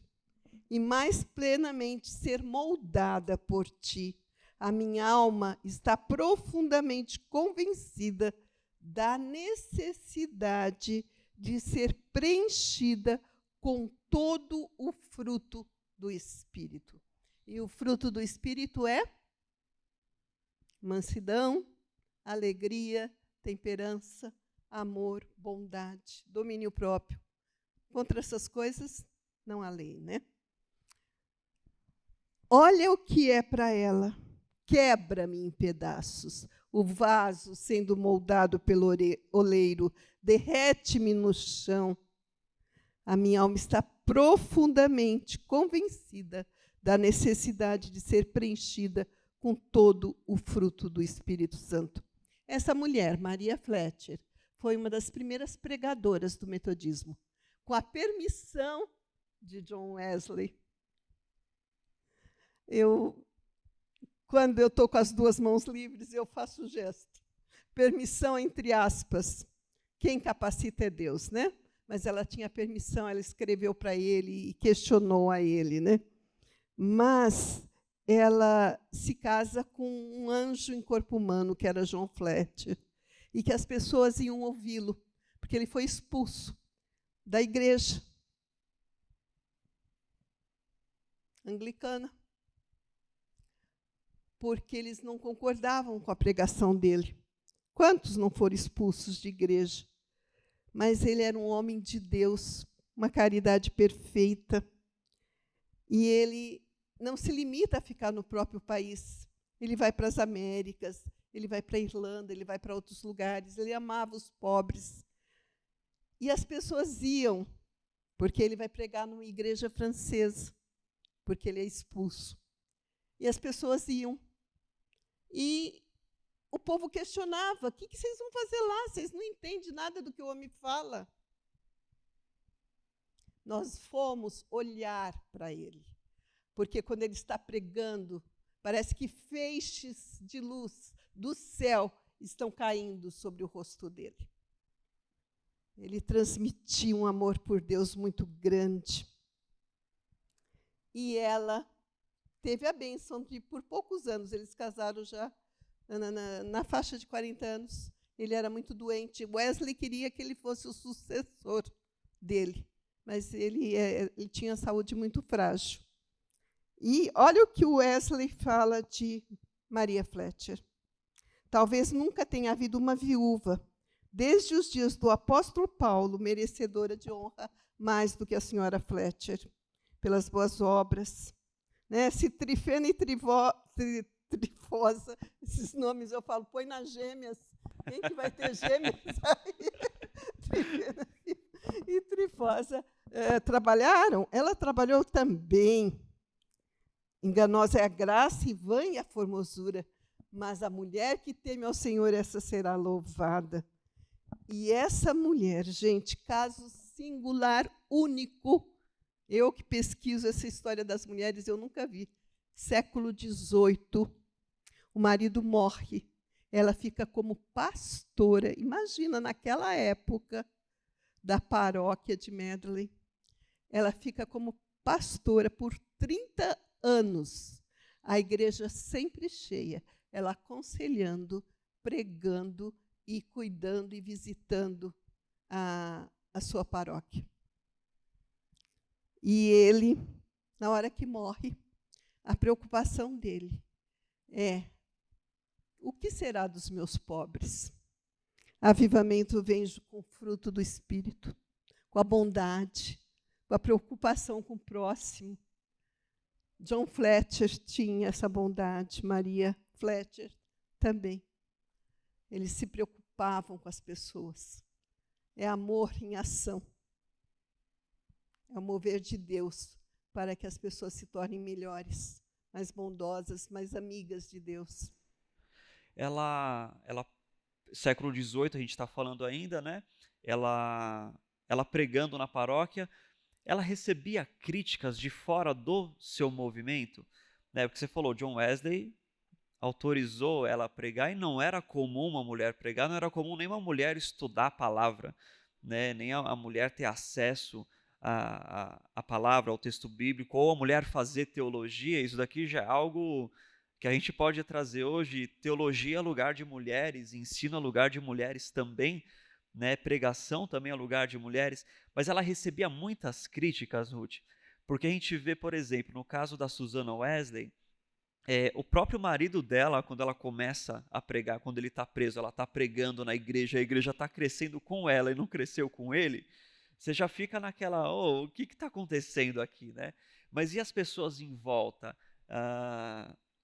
e mais plenamente ser moldada por ti. A minha alma está profundamente convencida da necessidade de ser preenchida com todo o fruto do Espírito. E o fruto do Espírito é mansidão, alegria, temperança, amor, bondade, domínio próprio. Contra essas coisas não há lei, né? Olha o que é para ela. Quebra-me em pedaços, o vaso sendo moldado pelo oleiro, derrete-me no chão. A minha alma está profundamente convencida da necessidade de ser preenchida com todo o fruto do Espírito Santo. Essa mulher, Maria Fletcher, foi uma das primeiras pregadoras do metodismo, com a permissão de John Wesley. Quando eu estou com as duas mãos livres, eu faço o gesto. Permissão entre aspas. Quem capacita é Deus, né? Mas ela tinha permissão, ela escreveu para ele e questionou a ele, né? Mas ela se casa com um anjo em corpo humano, que era John Fletcher, e que as pessoas iam ouvi-lo, porque ele foi expulso da igreja anglicana, porque eles não concordavam com a pregação dele. Quantos não foram expulsos de igreja? Mas ele era um homem de Deus, uma caridade perfeita. E ele não se limita a ficar no próprio país. Ele vai para as Américas, ele vai para a Irlanda, ele vai para outros lugares. Ele amava os pobres. E as pessoas iam, porque ele vai pregar numa igreja francesa, porque ele é expulso. E as pessoas iam. E o povo questionava: o que vocês vão fazer lá? Vocês não entendem nada do que o homem fala. Nós fomos olhar para ele, porque quando ele está pregando, parece que feixes de luz do céu estão caindo sobre o rosto dele. Ele transmitia um amor por Deus muito grande. E ela teve a bênção de, por poucos anos, eles casaram já na faixa de 40 anos. Ele era muito doente. Wesley queria que ele fosse o sucessor dele, mas ele tinha saúde muito frágil. E olha o que o Wesley fala de Maria Fletcher. Talvez nunca tenha havido uma viúva, desde os dias do apóstolo Paulo, merecedora de honra mais do que a senhora Fletcher, pelas boas obras. Né? Se Trifena e Trifosa, esses nomes eu falo, põe nas gêmeas. Quem que vai ter gêmeas aí? Trifena e Trifosa trabalharam. Ela trabalhou também. Enganosa é a graça e vã é a formosura, mas a mulher que teme ao Senhor, essa será louvada. E essa mulher, gente, caso singular, único. Eu que pesquiso essa história das mulheres, eu nunca vi. Século XVIII, o marido morre. Ela fica como pastora, imagina, naquela época, da paróquia de Medley. Ela fica como pastora por 30 anos. A igreja sempre cheia, ela aconselhando, pregando e cuidando e visitando a sua paróquia. E ele, na hora que morre, a preocupação dele é: o que será dos meus pobres? Avivamento vem com o fruto do Espírito, com a bondade, com a preocupação com o próximo. John Fletcher tinha essa bondade, Maria Fletcher também. Eles se preocupavam com as pessoas. É amor em ação. É o mover de Deus para que as pessoas se tornem melhores, mais bondosas, mais amigas de Deus. Ela século XVIII, a gente está falando ainda, né? Ela pregando na paróquia, ela recebia críticas de fora do seu movimento, né? Porque você falou, John Wesley autorizou ela a pregar, e não era comum uma mulher pregar, não era comum nem uma mulher estudar a palavra, né? Nem a mulher ter acesso à palavra, ao texto bíblico, ou a mulher fazer teologia. Isso daqui já é algo que a gente pode trazer hoje. Teologia é lugar de mulheres, ensino é lugar de mulheres também, né? Pregação também é lugar de mulheres, mas ela recebia muitas críticas, Ruth, porque a gente vê, por exemplo, no caso da Susanna Wesley, o próprio marido dela, quando ela começa a pregar, quando ele está preso, ela está pregando na igreja, a igreja está crescendo com ela e não cresceu com ele, você já fica naquela, o que está acontecendo aqui, né? Mas e as pessoas em volta,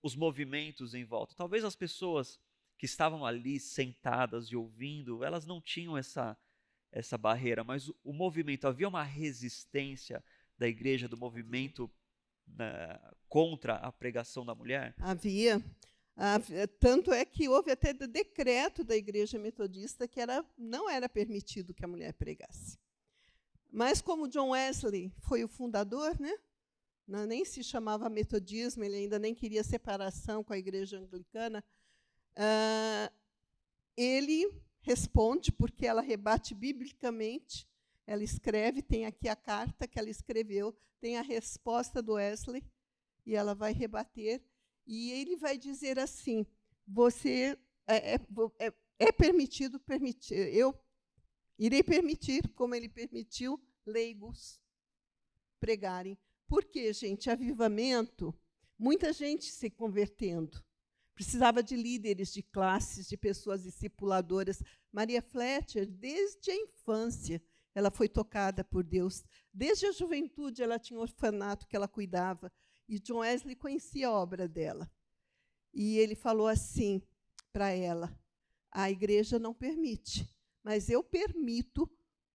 os movimentos em volta? Talvez as pessoas que estavam ali sentadas e ouvindo, elas não tinham essa barreira, mas o movimento, havia uma resistência da igreja, do movimento contra a pregação da mulher? Havia. Tanto é que houve até decreto da igreja metodista que não era permitido que a mulher pregasse. Mas como John Wesley foi o fundador, né? Nem se chamava metodismo, ele ainda nem queria separação com a igreja anglicana, ele responde, porque ela rebate biblicamente, ela escreve, tem aqui a carta que ela escreveu, tem a resposta do Wesley, e ela vai rebater, e ele vai dizer assim: você é permitido permitir, eu irei permitir, como ele permitiu, leigos pregarem. Por quê, gente? Avivamento, muita gente se convertendo. Precisava de líderes de classes, de pessoas discipuladoras. Maria Fletcher, desde a infância, ela foi tocada por Deus. Desde a juventude, ela tinha um orfanato que ela cuidava. E John Wesley conhecia a obra dela. E ele falou assim para ela: a igreja não permite, mas eu permito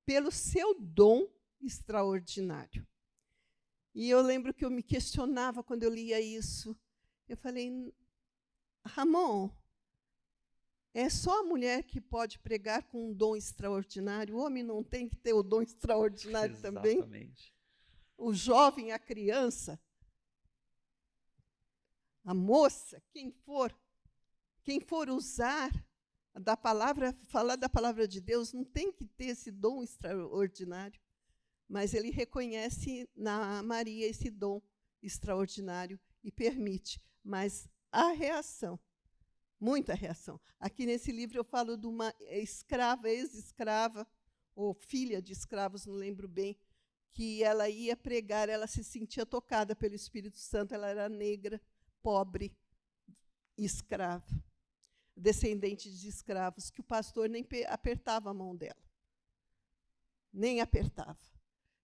pelo seu dom extraordinário. E eu lembro que eu me questionava quando eu lia isso. Eu falei: Ramon, é só a mulher que pode pregar com um dom extraordinário? O homem não tem que ter o dom extraordinário também? Exatamente. O jovem, a criança, a moça, quem for usar da palavra, falar da palavra de Deus, não tem que ter esse dom extraordinário. Mas ele reconhece na Maria esse dom extraordinário e permite, mas há reação, muita reação. Aqui nesse livro eu falo de uma escrava, ex-escrava, ou filha de escravos, não lembro bem, que ela ia pregar, ela se sentia tocada pelo Espírito Santo, ela era negra, pobre, escrava, descendente de escravos, que o pastor nem apertava a mão dela. Nem apertava.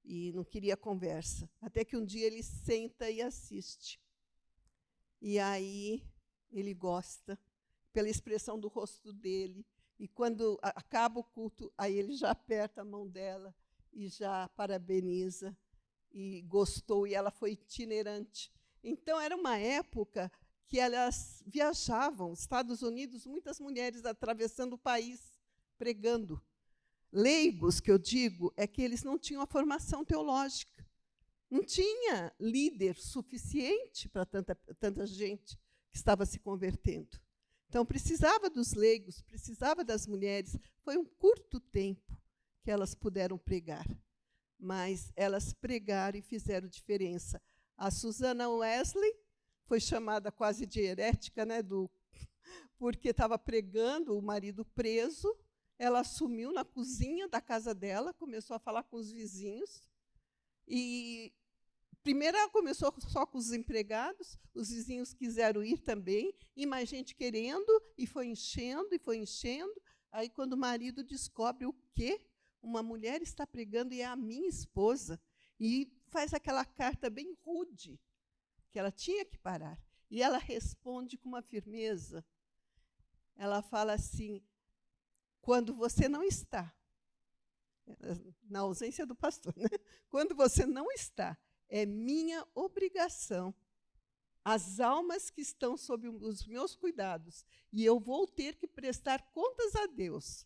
E não queria conversa. Até que um dia ele senta e assiste. E aí ele gosta, pela expressão do rosto dele. E quando acaba o culto, aí ele já aperta a mão dela e já parabeniza. E gostou, e ela foi itinerante. Então, era uma época que elas viajavam, Estados Unidos, muitas mulheres atravessando o país, pregando. Leigos, que eu digo, é que eles não tinham a formação teológica. Não tinha líder suficiente para tanta gente que estava se convertendo. Então, precisava dos leigos, precisava das mulheres. Foi um curto tempo que elas puderam pregar, mas elas pregaram e fizeram diferença. A Susana Wesley foi chamada quase de herética, né, porque estava pregando, o marido preso. Ela assumiu na cozinha da casa dela, começou a falar com os vizinhos. E primeiro ela começou só com os empregados, os vizinhos quiseram ir também, e mais gente querendo, e foi enchendo, e foi enchendo. Aí, quando o marido descobre o quê? Uma mulher está pregando e é a minha esposa. E faz aquela carta bem rude, que ela tinha que parar. E ela responde com uma firmeza. Ela fala assim: quando você não está, na ausência do pastor, né? Quando você não está, é minha obrigação, as almas que estão sob os meus cuidados, e eu vou ter que prestar contas a Deus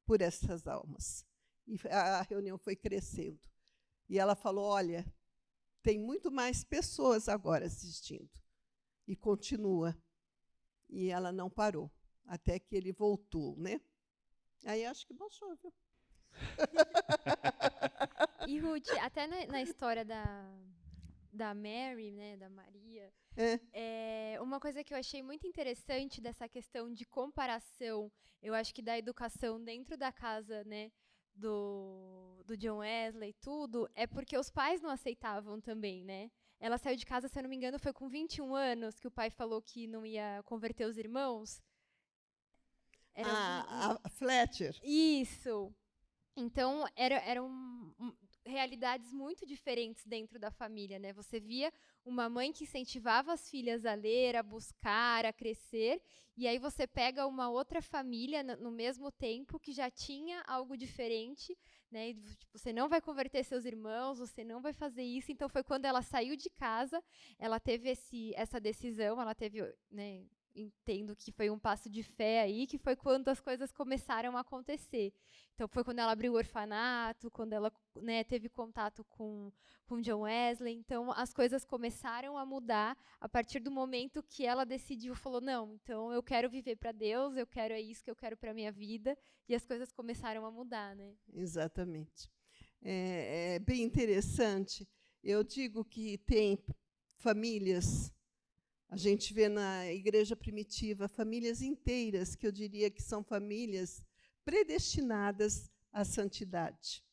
por essas almas. E a reunião foi crescendo. E ela falou: olha, tem muito mais pessoas agora assistindo. E continua. E ela não parou, até que ele voltou, né? Aí acho que baixou, viu? E, Ruth, até na história da Mary, né, da Maria, uma coisa que eu achei muito interessante dessa questão de comparação, eu acho que da educação dentro da casa, né, do John Wesley e tudo, é porque os pais não aceitavam também, né? Ela saiu de casa, se eu não me engano, foi com 21 anos que o pai falou que não ia converter os irmãos. A Fletcher. Isso. Então, eram realidades muito diferentes dentro da família, né? Você via uma mãe que incentivava as filhas a ler, a buscar, a crescer, e aí você pega uma outra família no mesmo tempo que já tinha algo diferente, né? Tipo, você não vai converter seus irmãos, você não vai fazer isso. Então, foi quando ela saiu de casa, ela teve essa decisão, ela teve, né, entendo que foi um passo de fé aí, que foi quando as coisas começaram a acontecer. Então, foi quando ela abriu o orfanato, quando ela, né, teve contato com John Wesley. Então, as coisas começaram a mudar a partir do momento que ela decidiu, falou: não, então eu quero viver para Deus, eu quero, é isso que eu quero para a minha vida, e as coisas começaram a mudar, né? Exatamente. É bem interessante. Eu digo que tem famílias. A gente vê na igreja primitiva famílias inteiras, que eu diria que são famílias predestinadas à santidade,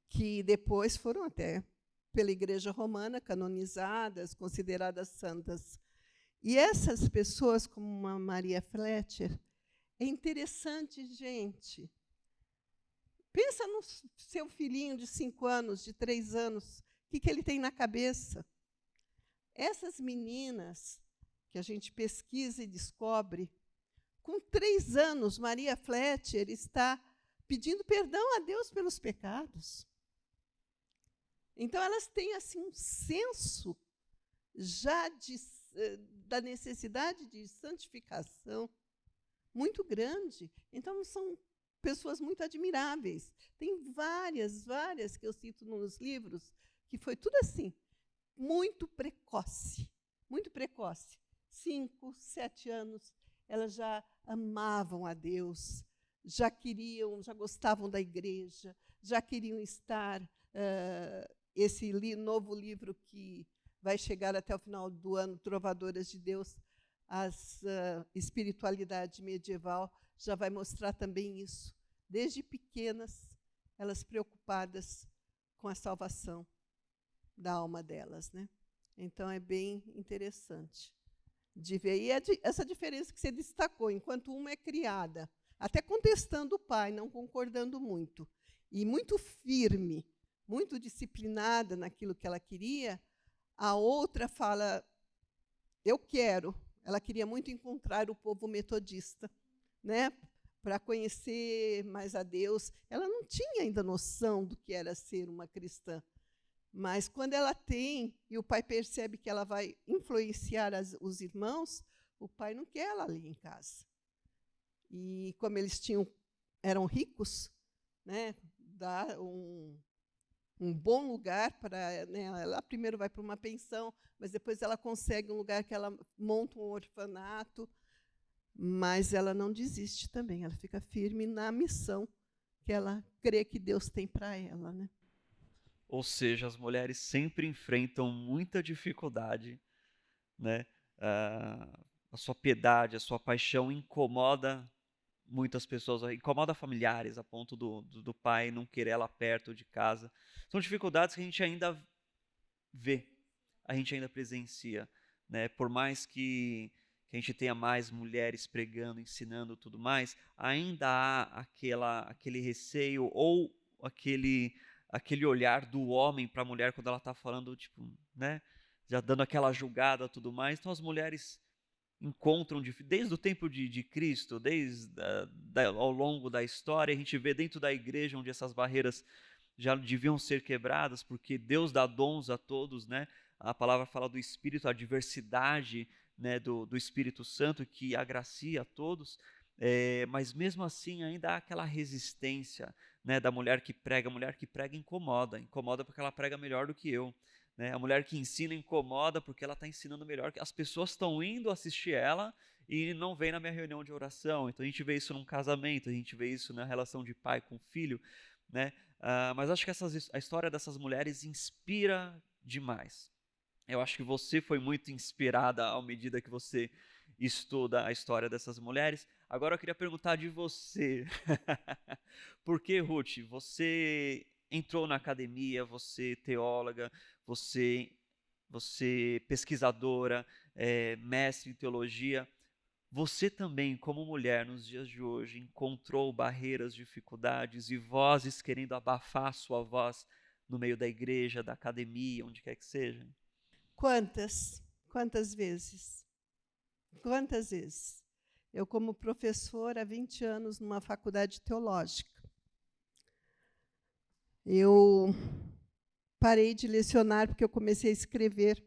que depois foram até, pela igreja romana, canonizadas, consideradas santas. E essas pessoas, como a Maria Fletcher, é interessante, gente. Pensa no seu filhinho de 5 anos, de 3 anos, o que ele tem na cabeça? Essas meninas, que a gente pesquisa e descobre, com 3 anos, Maria Fletcher está pedindo perdão a Deus pelos pecados. Então, elas têm assim, um senso já da necessidade de santificação muito grande. Então, são pessoas muito admiráveis. Tem várias que eu cito nos livros, que foi tudo assim, muito precoce, muito precoce. 5, 7 anos, elas já amavam a Deus, já gostavam da igreja, já queriam estar. Esse novo livro que vai chegar até o final do ano, Trovadoras de Deus, as espiritualidade medieval, já vai mostrar também isso. Desde pequenas, elas preocupadas com a salvação da alma delas, né? Então, é bem interessante de ver. E essa diferença que você destacou, enquanto uma é criada, até contestando o pai, não concordando muito, e muito firme, muito disciplinada naquilo que ela queria, a outra fala, eu quero. Ela queria muito encontrar o povo metodista, né? Para conhecer mais a Deus. Ela não tinha ainda noção do que era ser uma cristã. Mas quando ela tem, e o pai percebe que ela vai influenciar os irmãos, o pai não quer ela ali em casa. E como eles eram ricos, né, dá um bom lugar para, né, ela primeiro vai para uma pensão, mas depois ela consegue um lugar que ela monta um orfanato, mas ela não desiste também, ela fica firme na missão que ela crê que Deus tem para ela, né? Ou seja, as mulheres sempre enfrentam muita dificuldade, né? A sua piedade, a sua paixão incomoda muitas pessoas, incomoda familiares, a ponto do pai não querer ela perto de casa. São dificuldades que a gente ainda vê, a gente ainda presencia, né? Por mais que a gente tenha mais mulheres pregando, ensinando tudo mais, ainda há aquele receio ou aquele olhar do homem para a mulher quando ela está falando, tipo, né? Já dando aquela julgada tudo mais. Então as mulheres encontram, desde o tempo de Cristo, ao longo da história, a gente vê dentro da igreja onde essas barreiras já deviam ser quebradas, porque Deus dá dons a todos, né? A palavra fala do Espírito, a diversidade, né, do Espírito Santo que agracia a todos, mas mesmo assim ainda há aquela resistência, né, da mulher que prega. A mulher que prega incomoda porque ela prega melhor do que eu, né? A mulher que ensina incomoda porque ela está ensinando melhor, que as pessoas estão indo assistir ela e não vem na minha reunião de oração. Então a gente vê isso num casamento, a gente vê isso na relação de pai com filho, né? Mas acho que a história dessas mulheres inspira demais. Eu acho que você foi muito inspirada à medida que você estuda a história dessas mulheres. Agora eu queria perguntar de você. Por que, Ruth, você entrou na academia, você teóloga, você pesquisadora, mestre em teologia, você também, como mulher nos dias de hoje, encontrou barreiras, dificuldades e vozes querendo abafar a sua voz no meio da igreja, da academia, onde quer que seja? Quantas vezes? Quantas vezes? Eu, como professora há 20 anos numa faculdade teológica, eu parei de lecionar porque eu comecei a escrever.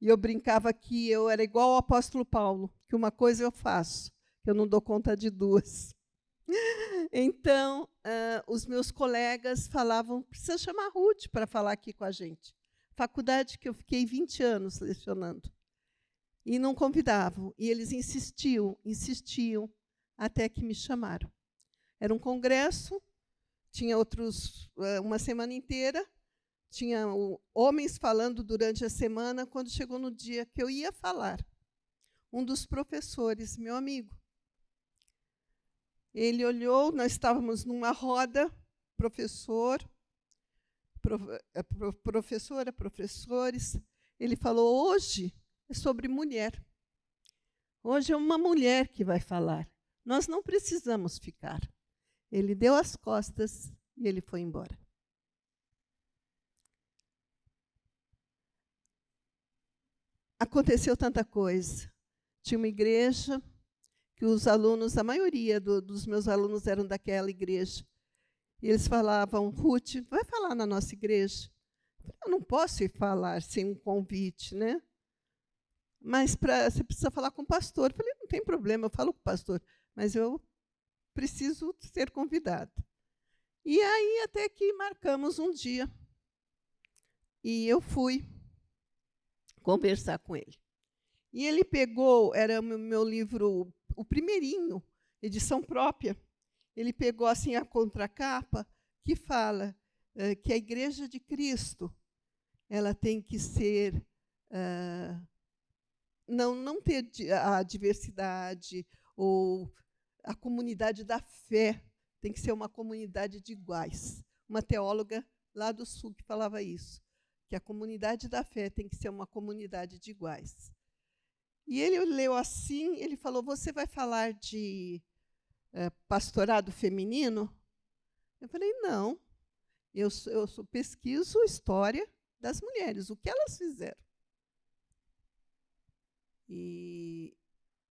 E eu brincava que eu era igual ao apóstolo Paulo, que uma coisa eu faço, que eu não dou conta de duas. Então, os meus colegas falavam, precisa chamar a Ruth para falar aqui com a gente. Faculdade que eu fiquei 20 anos lecionando. E não convidavam. E eles insistiam, até que me chamaram. Era um congresso, tinha uma semana inteira, tinha homens falando durante a semana. Quando chegou no dia que eu ia falar, um dos professores, meu amigo, ele olhou, nós estávamos numa roda, professora, professores, ele falou, hoje é sobre mulher. Hoje é uma mulher que vai falar. Nós não precisamos ficar. Ele deu as costas e ele foi embora. Aconteceu tanta coisa. Tinha uma igreja que os alunos, a maioria dos meus alunos eram daquela igreja. E eles falavam, Ruth, vai falar na nossa igreja? Eu não posso ir falar sem um convite, né? Mas você precisa falar com o pastor. Eu falei, não tem problema, eu falo com o pastor, mas eu preciso ser convidada. E aí até que marcamos um dia. E eu fui conversar com ele. E ele pegou, era o meu livro, o primeirinho, edição própria. Ele pegou assim a contracapa que fala que a Igreja de Cristo ela tem que ser não ter a diversidade, ou a comunidade da fé tem que ser uma comunidade de iguais. Uma teóloga lá do Sul que falava isso, que a comunidade da fé tem que ser uma comunidade de iguais. E ele leu assim, ele falou, você vai falar de pastorado feminino? Eu falei, não, eu pesquiso história das mulheres, o que elas fizeram. E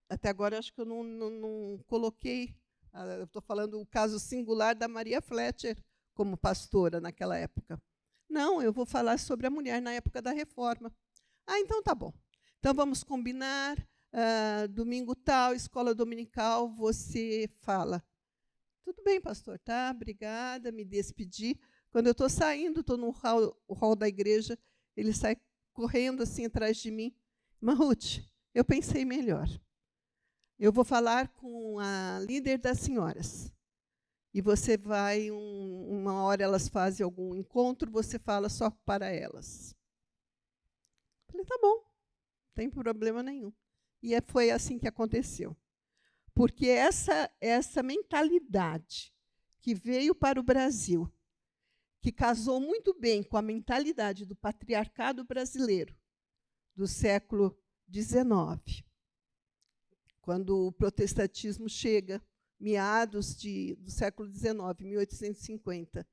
até agora acho que eu não coloquei, eu estou falando o caso singular da Maria Fletcher como pastora naquela época. Não, eu vou falar sobre a mulher na época da Reforma. Ah, então tá bom. Então vamos combinar, domingo tal, escola dominical, você fala. Tudo bem, pastor, tá? Obrigada, me despedi. Quando eu estou saindo, estou no hall da igreja, ele sai correndo assim atrás de mim. Irmã Ruth, eu pensei melhor. Eu vou falar com a líder das senhoras. E você vai, uma hora elas fazem algum encontro, você fala só para elas. Falei, tá bom, não tem problema nenhum. E foi assim que aconteceu. Porque essa mentalidade que veio para o Brasil, que casou muito bem com a mentalidade do patriarcado brasileiro do século XIX, quando o protestantismo chega, meados do século XIX, 1850,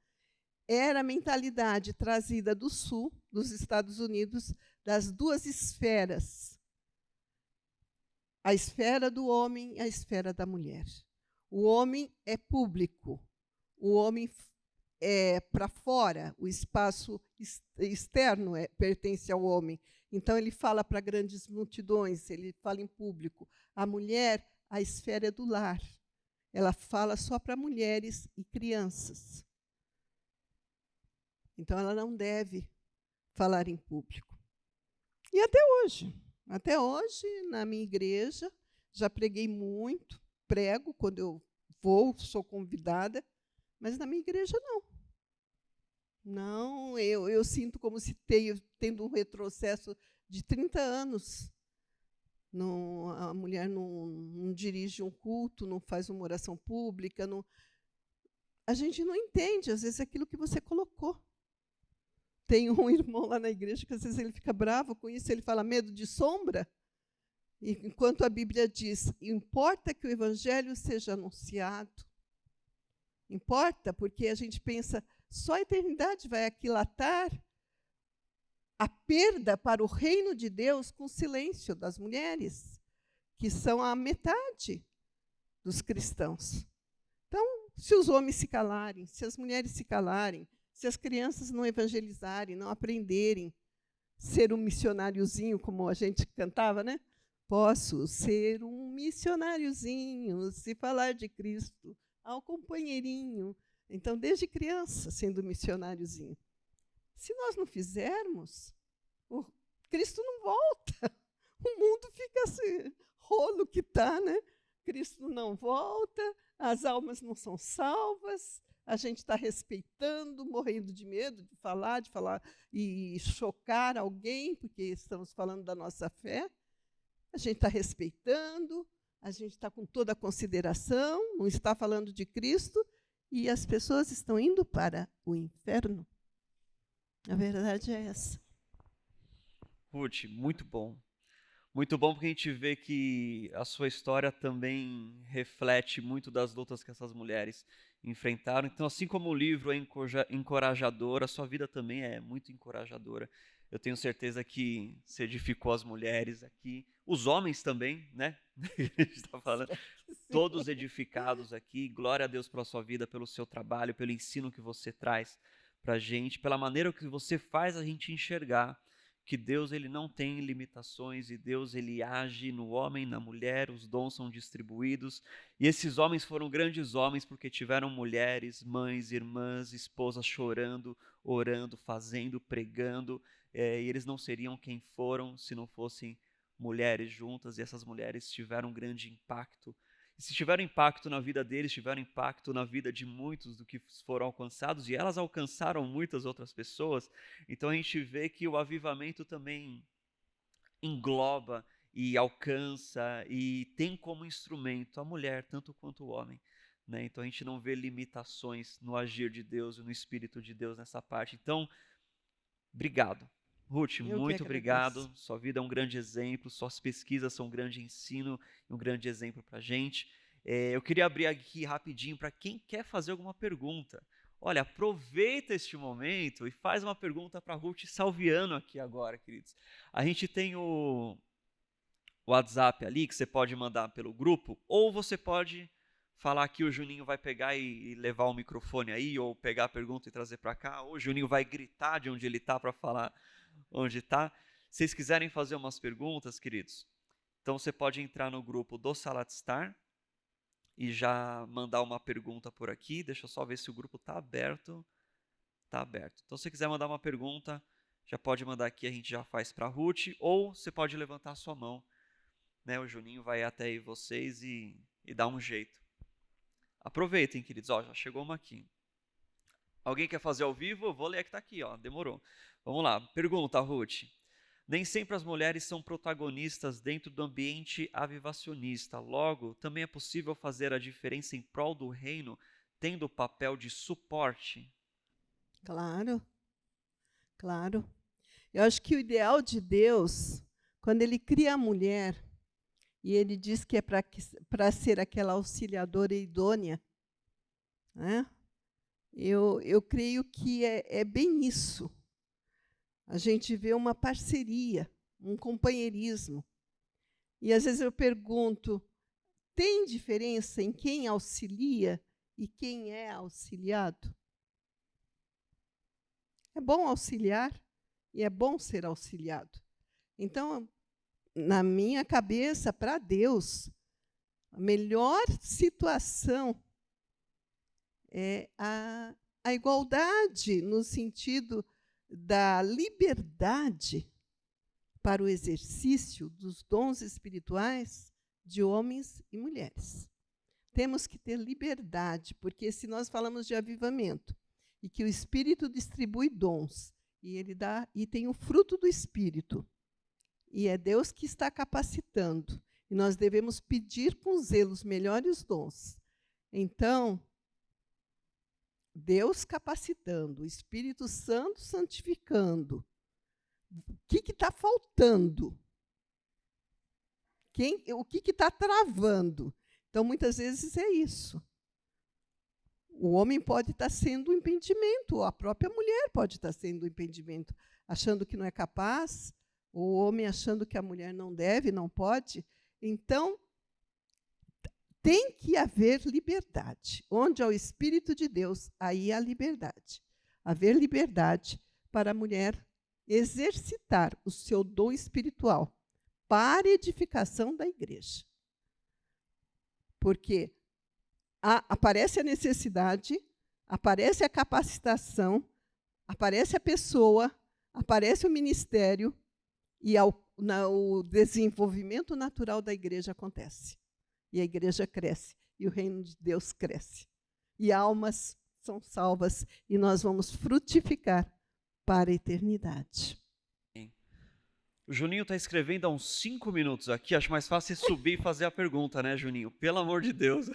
era a mentalidade trazida do Sul, dos Estados Unidos, das duas esferas. A esfera do homem e a esfera da mulher. O homem é público, o homem é para fora, o espaço externo pertence ao homem. Então, ele fala para grandes multidões, ele fala em público. A mulher, a esfera é do lar. Ela fala só para mulheres e crianças. Então, ela não deve falar em público. E até hoje, na minha igreja, já preguei muito, prego quando eu vou, sou convidada, mas na minha igreja não. Não, eu sinto como se tendo um retrocesso de 30 anos. Não, a mulher não dirige um culto, não faz uma oração pública. A gente não entende, às vezes, aquilo que você colocou. Tem um irmão lá na igreja que, às vezes, ele fica bravo com isso, ele fala medo de sombra. E, enquanto a Bíblia diz, importa que o evangelho seja anunciado. Importa, porque a gente pensa, só a eternidade vai aquilatar a perda para o reino de Deus com o silêncio das mulheres, que são a metade dos cristãos. Então, se os homens se calarem, se as mulheres se calarem, se as crianças não evangelizarem, não aprenderem, ser um missionáriozinho, como a gente cantava, né? Posso ser um missionáriozinho, se falar de Cristo ao companheirinho. Então, desde criança, sendo missionáriozinho. Se nós não fizermos, o Cristo não volta. O mundo fica assim, rolo que está, né? Cristo não volta, as almas não são salvas, a gente está respeitando, morrendo de medo de falar e chocar alguém, porque estamos falando da nossa fé. A gente está respeitando, a gente está com toda a consideração, não está falando de Cristo, e as pessoas estão indo para o inferno. A verdade é essa. Ruth, muito bom. Muito bom porque a gente vê que a sua história também reflete muito das lutas que essas mulheres enfrentaram. Então, assim como o livro é encorajador, a sua vida também é muito encorajadora. Eu tenho certeza que você edificou as mulheres aqui, os homens também, né? A gente está falando, todos edificados aqui. Glória a Deus pela sua vida, pelo seu trabalho, pelo ensino que você traz para a gente, pela maneira que você faz a gente enxergar que Deus ele não tem limitações e Deus ele age no homem, na mulher, os dons são distribuídos e esses homens foram grandes homens porque tiveram mulheres, mães, irmãs, esposas chorando, orando, fazendo, pregando e eles não seriam quem foram se não fossem mulheres juntas e essas mulheres tiveram um grande impacto. E se tiveram impacto na vida deles, tiveram impacto na vida de muitos do que foram alcançados, e elas alcançaram muitas outras pessoas, então a gente vê que o avivamento também engloba e alcança e tem como instrumento a mulher, tanto quanto o homem. Né? Então a gente não vê limitações no agir de Deus e no Espírito de Deus nessa parte. Então, obrigado. Ruth, Eu que muito agradeço. obrigado. Sua vida é um grande exemplo, suas pesquisas são um grande ensino e um grande exemplo para a gente. Eu queria abrir aqui rapidinho para quem quer fazer alguma pergunta. Olha, aproveita este momento e faz uma pergunta para Ruth Salviano aqui agora, queridos. A gente tem o WhatsApp ali que você pode mandar pelo grupo, ou você pode falar que o Juninho vai pegar e levar o microfone aí, ou pegar a pergunta e trazer para cá, ou o Juninho vai gritar de onde ele está para falar onde está. Se vocês quiserem fazer umas perguntas, queridos, então você pode entrar no grupo do Sala de Estar e já mandar uma pergunta por aqui. Deixa eu só ver se o grupo está aberto. Está aberto. Então, se você quiser mandar uma pergunta, já pode mandar aqui, a gente já faz para a Ruth, ou você pode levantar a sua mão. Né? O Juninho vai até aí vocês e dar um jeito. Aproveitem, queridos. Ó, já chegou uma aqui. Alguém quer fazer ao vivo? Eu vou ler a que está aqui. Ó, demorou. Vamos lá. Pergunta, Ruth. Nem sempre as mulheres são protagonistas dentro do ambiente avivacionista. Logo, também é possível fazer a diferença em prol do reino, tendo o papel de suporte? Claro, claro. Eu acho que o ideal de Deus, quando Ele cria a mulher, e Ele diz que é para ser aquela auxiliadora idônea, né? Eu creio que é bem isso. A gente vê uma parceria, um companheirismo. E às vezes eu pergunto, tem diferença em quem auxilia e quem é auxiliado? É bom auxiliar e é bom ser auxiliado. Então, na minha cabeça, para Deus, a melhor situação é a igualdade, no sentido da liberdade para o exercício dos dons espirituais de homens e mulheres. Temos que ter liberdade, porque se nós falamos de avivamento e que o Espírito distribui dons e ele dá e tem o fruto do Espírito, e é Deus que está capacitando, e nós devemos pedir com zelo os melhores dons. Então, Deus capacitando, o Espírito Santo santificando. O que está faltando? O que está travando? Então, muitas vezes é isso. O homem pode estar sendo um impedimento, ou a própria mulher pode estar sendo um impedimento, achando que não é capaz, ou o homem achando que a mulher não deve, não pode. Então, tem que haver liberdade. Onde há o Espírito de Deus, aí há liberdade. Haver liberdade para a mulher exercitar o seu dom espiritual para a edificação da igreja. Porque aparece a necessidade, aparece a capacitação, aparece a pessoa, aparece o ministério e o desenvolvimento natural da igreja acontece. E a igreja cresce, e o reino de Deus cresce. E almas são salvas, e nós vamos frutificar para a eternidade. O Juninho está escrevendo há uns 5 minutos aqui, acho mais fácil subir e fazer a pergunta, né, Juninho? Pelo amor de Deus.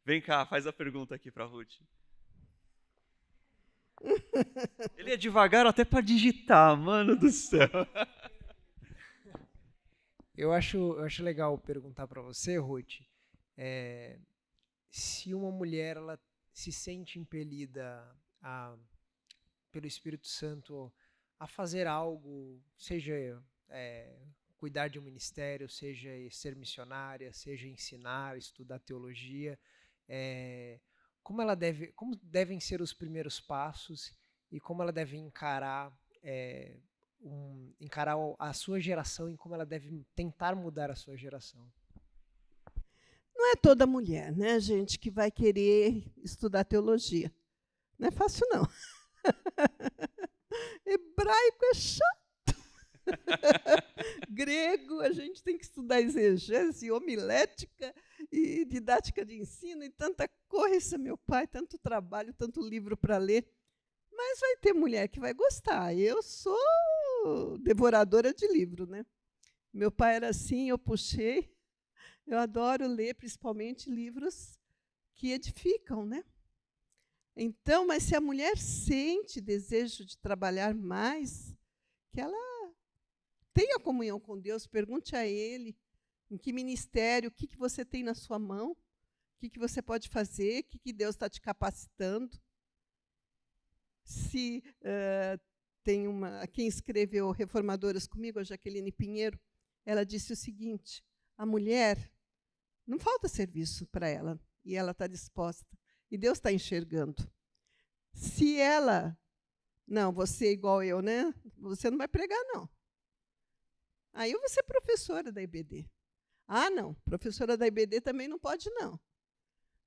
Vem cá, faz a pergunta aqui para a Ruth. Ele é devagar até para digitar, mano do céu. Eu acho legal perguntar para você, Ruth, se uma mulher ela se sente impelida pelo Espírito Santo a fazer algo, seja cuidar de um ministério, seja ser missionária, seja ensinar, estudar teologia, como devem ser os primeiros passos e como ela deve encarar a sua geração e como ela deve tentar mudar a sua geração. Não é toda mulher, né, gente, que vai querer estudar teologia. Não é fácil, não. Hebraico é chato. Grego, a gente tem que estudar exegese, homilética e didática de ensino e tanta coisa, meu pai, tanto trabalho, tanto livro para ler. Mas vai ter mulher que vai gostar. Eu sou devoradora de livro, né? Meu pai era assim, eu puxei. Eu adoro ler, principalmente livros que edificam, né? Então, mas se a mulher sente desejo de trabalhar mais, que ela tenha comunhão com Deus, pergunte a Ele em que ministério, o que você tem na sua mão, o que você pode fazer, o que Deus está te capacitando. Se tem quem escreveu Reformadoras comigo, a Jaqueline Pinheiro, ela disse o seguinte: a mulher, não falta serviço para ela, e ela está disposta, e Deus está enxergando. Se ela, não, você é igual eu, né? Você não vai pregar, não. Aí eu vou ser professora da IBD. Ah, não, professora da IBD também não pode, não.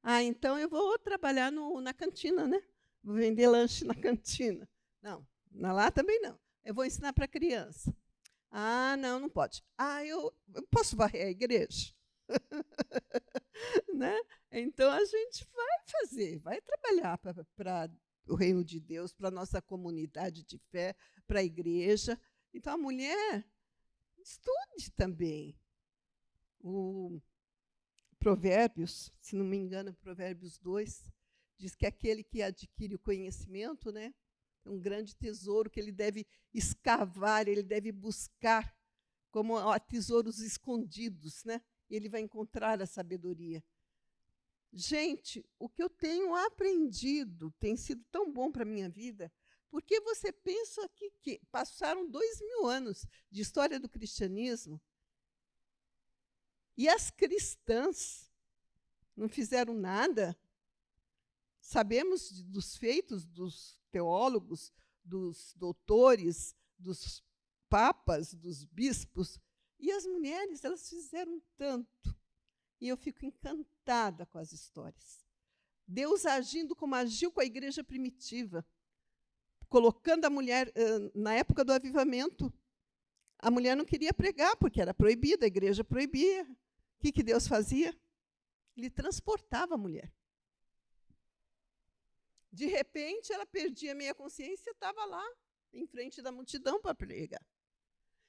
Ah, então eu vou trabalhar na cantina, né? Vou vender lanche na cantina. Não, lá também não. Eu vou ensinar para criança. Ah, não pode. Ah, eu posso varrer a igreja? Né? Então, a gente vai fazer, vai trabalhar para o reino de Deus, para a nossa comunidade de fé, para a igreja. Então, a mulher estude também. O Provérbios, se não me engano, Provérbios 2, diz que aquele que adquire o conhecimento, né, é um grande tesouro que ele deve escavar, ele deve buscar como tesouros escondidos, né? Ele vai encontrar a sabedoria. Gente, o que eu tenho aprendido tem sido tão bom para a minha vida, porque você pensa que passaram 2000 anos de história do cristianismo e as cristãs não fizeram nada. Sabemos dos feitos dos teólogos, dos doutores, dos papas, dos bispos, e as mulheres, elas fizeram tanto. E eu fico encantada com as histórias. Deus agindo como agiu com a igreja primitiva, colocando a mulher, na época do avivamento, a mulher não queria pregar, porque era proibida, a igreja proibia. O que Deus fazia? Ele transportava a mulher. De repente, ela perdia meia consciência e estava lá, em frente da multidão para pregar.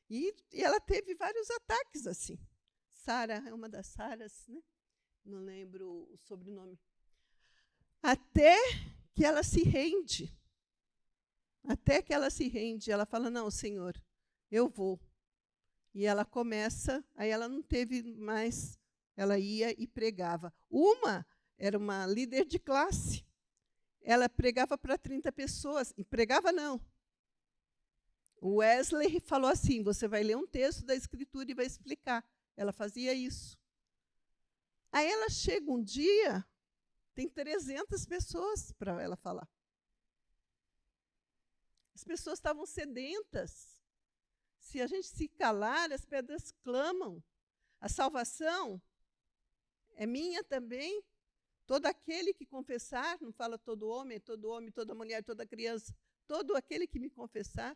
E ela teve vários ataques assim. Sara é uma das Saras, né? Não lembro o sobrenome. Até que ela se rende. Até que ela se rende. Ela fala, não, Senhor, eu vou. E ela começa, aí ela não teve mais, ela ia e pregava. Uma era uma líder de classe. Ela pregava para 30 pessoas. E pregava não. O Wesley falou assim, você vai ler um texto da Escritura e vai explicar. Ela fazia isso. Aí ela chega um dia, tem 300 pessoas para ela falar. As pessoas estavam sedentas. Se a gente se calar, as pedras clamam. A salvação é minha também. Todo aquele que confessar, não fala todo homem, toda mulher, toda criança, todo aquele que me confessar,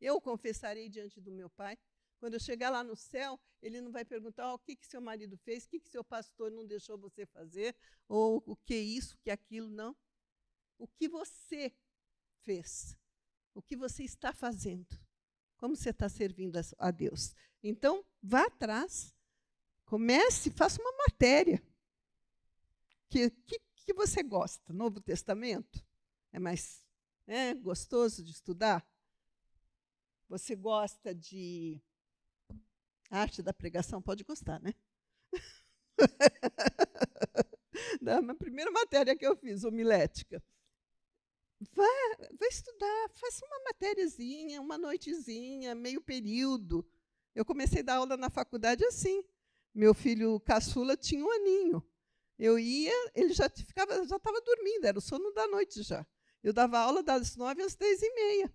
eu confessarei diante do meu Pai. Quando eu chegar lá no céu, ele não vai perguntar o que seu marido fez, o que seu pastor não deixou você fazer, ou o que isso, o que aquilo, não. O que você fez, o que você está fazendo, como você está servindo a Deus. Então, vá atrás, comece, faça uma matéria. Que você gosta? Novo Testamento? É mais gostoso de estudar? Você gosta de arte da pregação? Pode gostar, né? Na primeira matéria que eu fiz, homilética. Vai estudar, faça uma matériazinha, uma noitezinha, meio período. Eu comecei a dar aula na faculdade assim. Meu filho caçula tinha 1 aninho. Eu ia, ele já estava dormindo, era o sono da noite já. Eu dava aula das 9 às 10h30.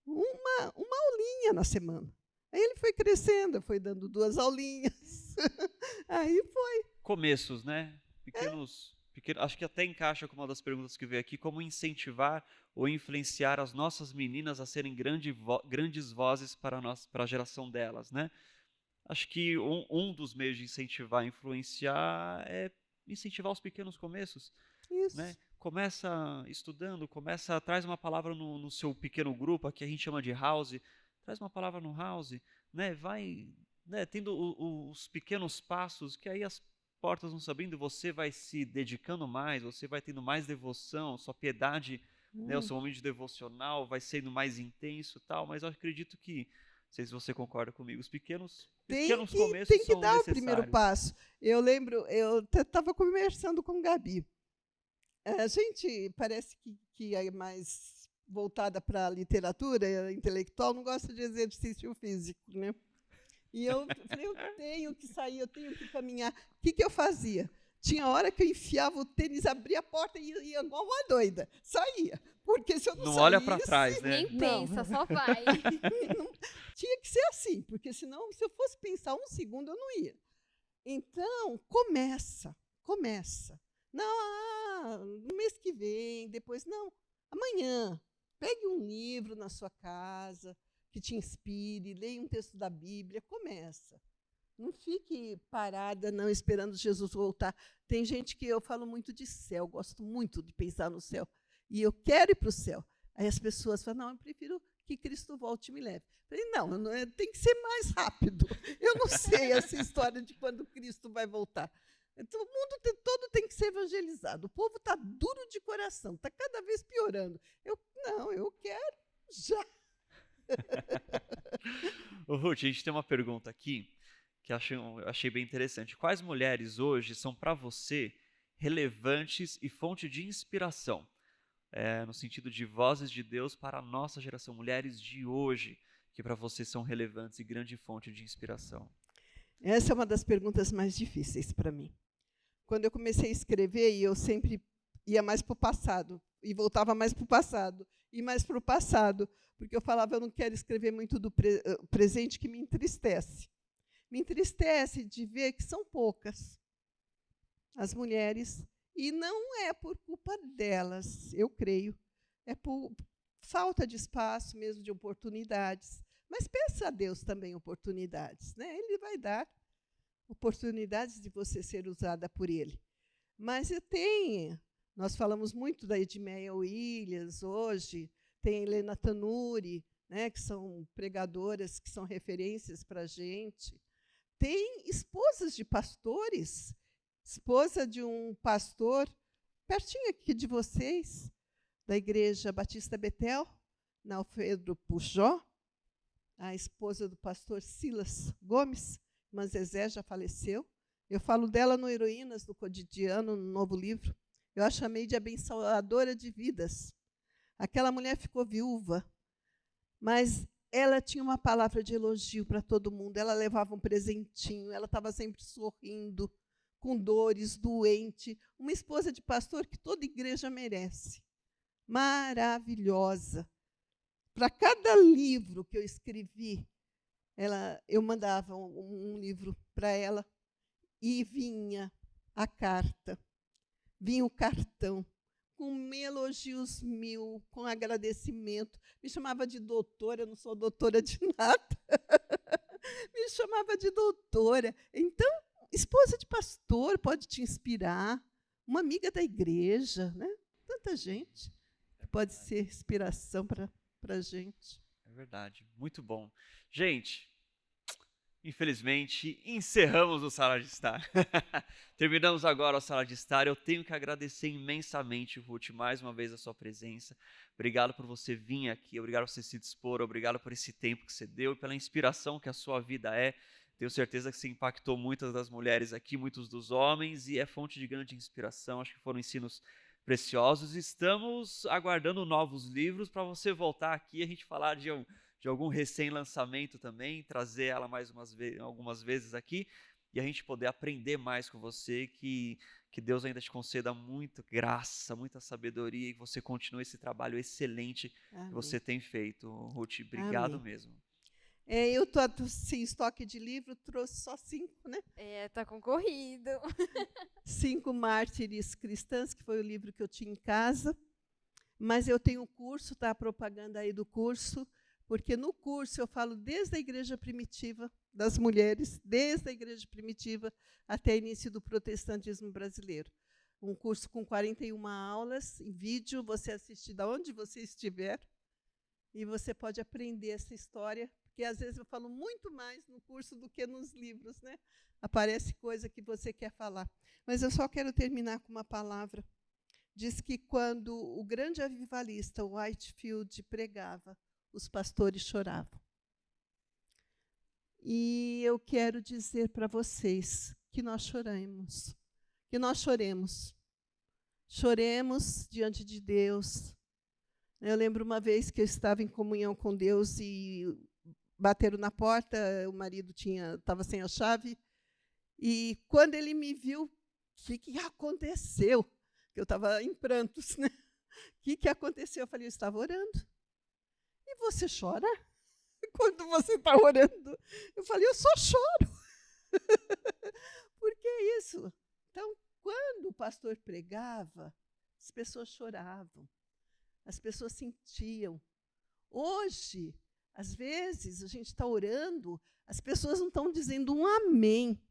Uma aulinha na semana. Aí ele foi crescendo, foi dando 2 aulinhas. Aí foi. Começos, né? Pequenos, acho que até encaixa com uma das perguntas que veio aqui, como incentivar ou influenciar as nossas meninas a serem grandes vozes para a geração delas, né? Acho que um dos meios de incentivar e influenciar é incentivar os pequenos começos. Isso. Né? começa estudando, traz uma palavra no seu pequeno grupo, aqui a gente chama de house, traz uma palavra no house, né? Vai, né, tendo os pequenos passos, que aí as portas vão se abrindo, você vai se dedicando mais, você vai tendo mais devoção, sua piedade, né, o seu momento de devocional vai sendo mais intenso e tal, mas eu acredito que, não sei se você concorda comigo, os pequenos começos tem que são dar o primeiro necessários. passo. Eu lembro, eu estava conversando com Gabi. A gente parece que é mais voltada para a literatura intelectual, não gosta de exercício físico, né? E eu falei, eu tenho que sair, eu tenho que caminhar. O que eu fazia? Tinha hora que eu enfiava o tênis, abria a porta e ia igual uma doida. Saía. Porque se eu não Não saísse, olha para trás, né? Nem pensa, só vai. tinha que ser assim, porque senão, se eu fosse pensar um segundo, eu não ia. Então, começa. Não, no mês que vem, depois, não. Amanhã, pegue um livro na sua casa que te inspire, leia um texto da Bíblia, começa. Não fique parada, não, esperando Jesus voltar. Tem gente que eu falo muito de céu, gosto muito de pensar no céu. E eu quero ir para o céu. Aí as pessoas falam, não, eu prefiro que Cristo volte e me leve. Eu falei, não, tem que ser mais rápido. Eu não sei essa história de quando Cristo vai voltar. Então, o mundo todo tem que ser evangelizado. O povo está duro de coração, está cada vez piorando. Eu quero já. Ô, Ruth, a gente tem uma pergunta aqui que eu achei bem interessante. Quais mulheres hoje são para você relevantes e fonte de inspiração? No sentido de vozes de Deus para a nossa geração, mulheres de hoje, que para você são relevantes e grande fonte de inspiração. Essa é uma das perguntas mais difíceis para mim. Quando eu comecei a escrever, e eu sempre ia mais para o passado, e voltava mais para o passado, e mais para o passado, porque eu falava, eu não quero escrever muito do presente, que me entristece. Me entristece de ver que são poucas as mulheres, e não é por culpa delas, eu creio, é por falta de espaço mesmo, de oportunidades. Mas peça a Deus também oportunidades, né? Ele vai dar oportunidades de você ser usada por Ele. Mas nós falamos muito da Edmeia Williams hoje, tem a Helena Tanuri, né, que são pregadoras, que são referências para a gente. Tem esposas de pastores, esposa de um pastor, pertinho aqui de vocês, da Igreja Batista Betel, na Alfredo Pujó, a esposa do pastor Silas Gomes, irmã Zezé já faleceu. Eu falo dela no Heroínas do Cotidiano, no novo livro. Eu a chamei de abençoadora de vidas. Aquela mulher ficou viúva, mas ela tinha uma palavra de elogio para todo mundo. Ela levava um presentinho, ela estava sempre sorrindo, com dores, doente. Uma esposa de pastor que toda igreja merece. Maravilhosa. Para cada livro que eu escrevi, eu mandava um livro para ela e vinha a carta, vinha o cartão, com elogios mil, com agradecimento. Me chamava de doutora, eu não sou doutora de nada. Me chamava de doutora. Então, esposa de pastor pode te inspirar, uma amiga da igreja, né? Tanta gente pode ser inspiração para a gente. É verdade, muito bom. Gente, infelizmente, encerramos o Sala de Estar. Terminamos agora o Sala de Estar. Eu tenho que agradecer imensamente, Ruth, mais uma vez a sua presença. Obrigado por você vir aqui, obrigado por você se dispor, obrigado por esse tempo que você deu e pela inspiração que a sua vida é. Tenho certeza que você impactou muitas das mulheres aqui, muitos dos homens, e é fonte de grande inspiração. Acho que foram ensinos preciosos. Estamos aguardando novos livros para você voltar aqui e a gente falar de algum recém-lançamento também, trazer ela algumas vezes aqui e a gente poder aprender mais com você, que Deus ainda te conceda muita graça, muita sabedoria e que você continue esse trabalho excelente Amém. Que você tem feito. Ruth, obrigado Amém. mesmo. Eu estou sem estoque de livro, trouxe só 5, né? Tá concorrido. 5 Mártires Cristãs, que foi o livro que eu tinha em casa. Mas eu tenho um curso, tá? A propaganda aí do curso, porque no curso eu falo desde a igreja primitiva, das mulheres, desde a igreja primitiva até o início do protestantismo brasileiro. um curso com 41 aulas em vídeo, você assiste de onde você estiver, e você pode aprender essa história, porque às vezes eu falo muito mais no curso do que nos livros, né? Aparece coisa que você quer falar. Mas eu só quero terminar com uma palavra. Diz que quando o grande avivalista Whitefield pregava, os pastores choravam. E eu quero dizer para vocês que nós choremos, que nós choremos. Choremos diante de Deus. Eu lembro uma vez que eu estava em comunhão com Deus e bateram na porta, o marido estava sem a chave, e quando ele me viu, o que aconteceu? Eu estava em prantos, né? O que aconteceu? Eu falei, eu estava orando. E você chora? Quando você está orando? Eu falei, eu só choro. Por que isso? Então, quando o pastor pregava, as pessoas choravam. As pessoas sentiam. Hoje, às vezes, a gente está orando, as pessoas não estão dizendo um amém.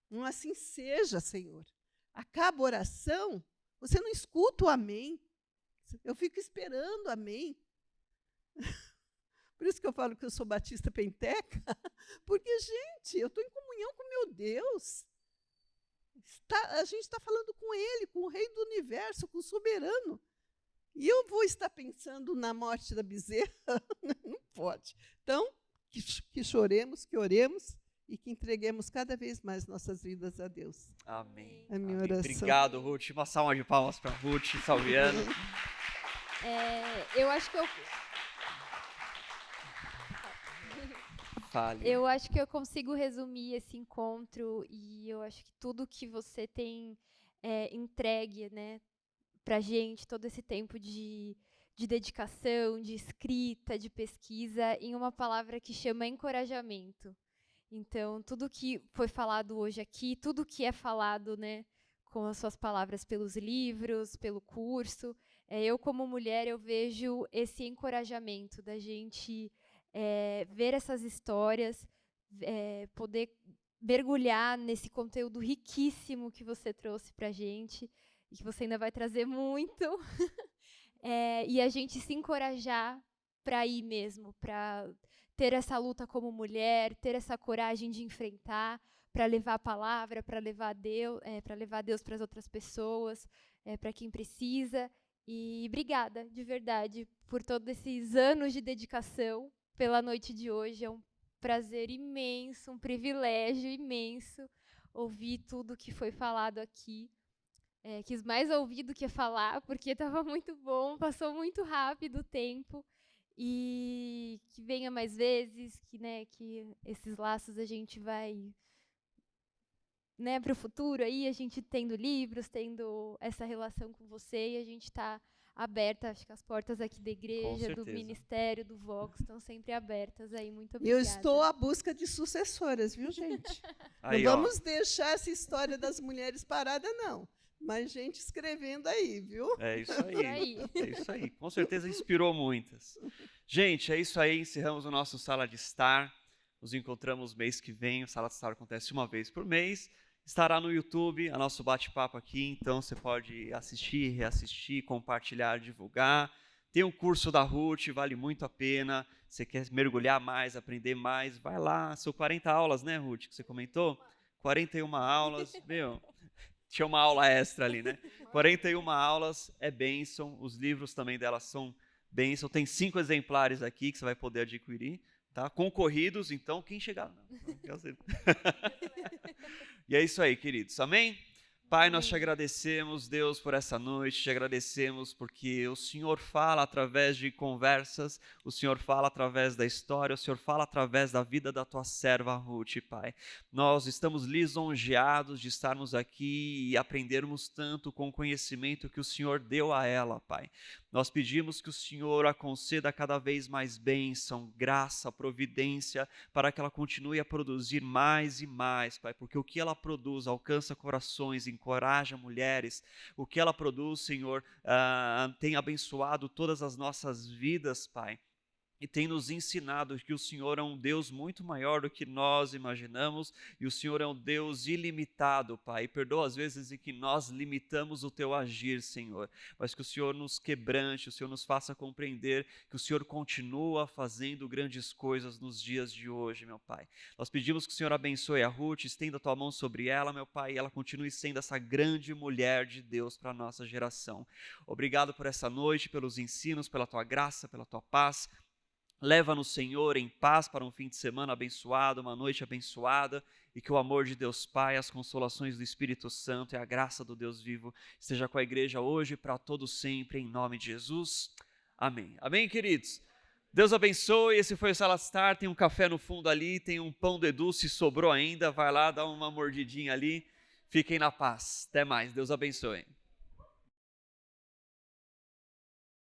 Um assim seja, Senhor. Acaba a oração, você não escuta o amém. Eu fico esperando amém. Por isso que eu falo que eu sou batista penteca, porque, gente, eu estou em comunhão com meu Deus. A gente está falando com Ele, com o Rei do Universo, com o Soberano. E eu vou estar pensando na morte da bezerra? Não pode. Então, que choremos, que oremos e que entreguemos cada vez mais nossas vidas a Deus. Amém. A minha Amém. oração. Obrigado, Ruth. Uma salva de palmas para Ruth Salviano. Eu acho que Fale. eu acho que eu consigo resumir esse encontro, e eu acho que tudo que você tem entregue, né, para a gente, todo esse tempo de dedicação, de escrita, de pesquisa, em uma palavra que chama encorajamento. Então, tudo que foi falado hoje aqui, tudo que é falado, né, com as suas palavras pelos livros, pelo curso, eu, como mulher, eu vejo esse encorajamento da gente ver essas histórias, poder mergulhar nesse conteúdo riquíssimo que você trouxe para a gente, e que você ainda vai trazer muito, e a gente se encorajar para ir mesmo, para ter essa luta como mulher, ter essa coragem de enfrentar, para levar a palavra, para levar Deus para as outras pessoas, para quem precisa. E obrigada, de verdade, por todos esses anos de dedicação, pela noite de hoje. É um prazer imenso, um privilégio imenso ouvir tudo que foi falado aqui. Quis mais ouvir do que falar, porque estava muito bom, passou muito rápido o tempo, e que venha mais vezes, que esses laços a gente vai, né, para o futuro, aí a gente tendo livros, tendo essa relação com você, e a gente está aberta. Acho que as portas aqui da igreja, do ministério, do Vox, estão sempre abertas aí. Muito obrigada. Eu estou à busca de sucessoras, viu, gente? Aí, não vamos deixar essa história das mulheres parada, não. Mas gente escrevendo aí, viu? É isso aí. É isso aí. Com certeza inspirou muitas. Gente, é isso aí. Encerramos o nosso Sala de Estar. Nos encontramos mês que vem. O Sala de Estar acontece uma vez por mês. Estará no YouTube, a nosso bate-papo aqui. Então você pode assistir, reassistir, compartilhar, divulgar. Tem um curso da Ruth, vale muito a pena. Você quer mergulhar mais, aprender mais, vai lá. São 40 aulas, né, Ruth, que você comentou? 41 aulas, meu... Tinha uma aula extra ali, né? 41 aulas, é bênção. Os livros também dela são bênção. Tem 5 exemplares aqui que você vai poder adquirir, tá? Concorridos, então quem chegar... E é isso aí, queridos. Amém? Pai, nós te agradecemos, Deus, por essa noite, te agradecemos porque o Senhor fala através de conversas, o Senhor fala através da história, o Senhor fala através da vida da tua serva Ruth, Pai. Nós estamos lisonjeados de estarmos aqui e aprendermos tanto com o conhecimento que o Senhor deu a ela, Pai. Nós pedimos que o Senhor a conceda cada vez mais bênção, graça, providência, para que ela continue a produzir mais e mais, Pai, porque o que ela produz alcança corações, encoraja mulheres, o que ela produz, Senhor, tem abençoado todas as nossas vidas, Pai. e tem nos ensinado que o Senhor é um Deus muito maior do que nós imaginamos, e o Senhor é um Deus ilimitado, Pai. E perdoa as vezes em que nós limitamos o teu agir, Senhor, mas que o Senhor nos quebrante, o Senhor nos faça compreender que o Senhor continua fazendo grandes coisas nos dias de hoje, meu Pai. Nós pedimos que o Senhor abençoe a Ruth, estenda a tua mão sobre ela, meu Pai, e ela continue sendo essa grande mulher de Deus para a nossa geração. Obrigado por essa noite, pelos ensinos, pela tua graça, pela tua paz. Leva-nos, Senhor, em paz para um fim de semana abençoado, uma noite abençoada, e que o amor de Deus Pai, as consolações do Espírito Santo e a graça do Deus vivo esteja com a igreja hoje e para todo sempre, em nome de Jesus. Amém. Amém, queridos? Deus abençoe. Esse foi o Sala Star. Tem um café no fundo ali, tem um pão do Edu, se sobrou ainda, vai lá, dá uma mordidinha ali. Fiquem na paz. Até mais. Deus abençoe.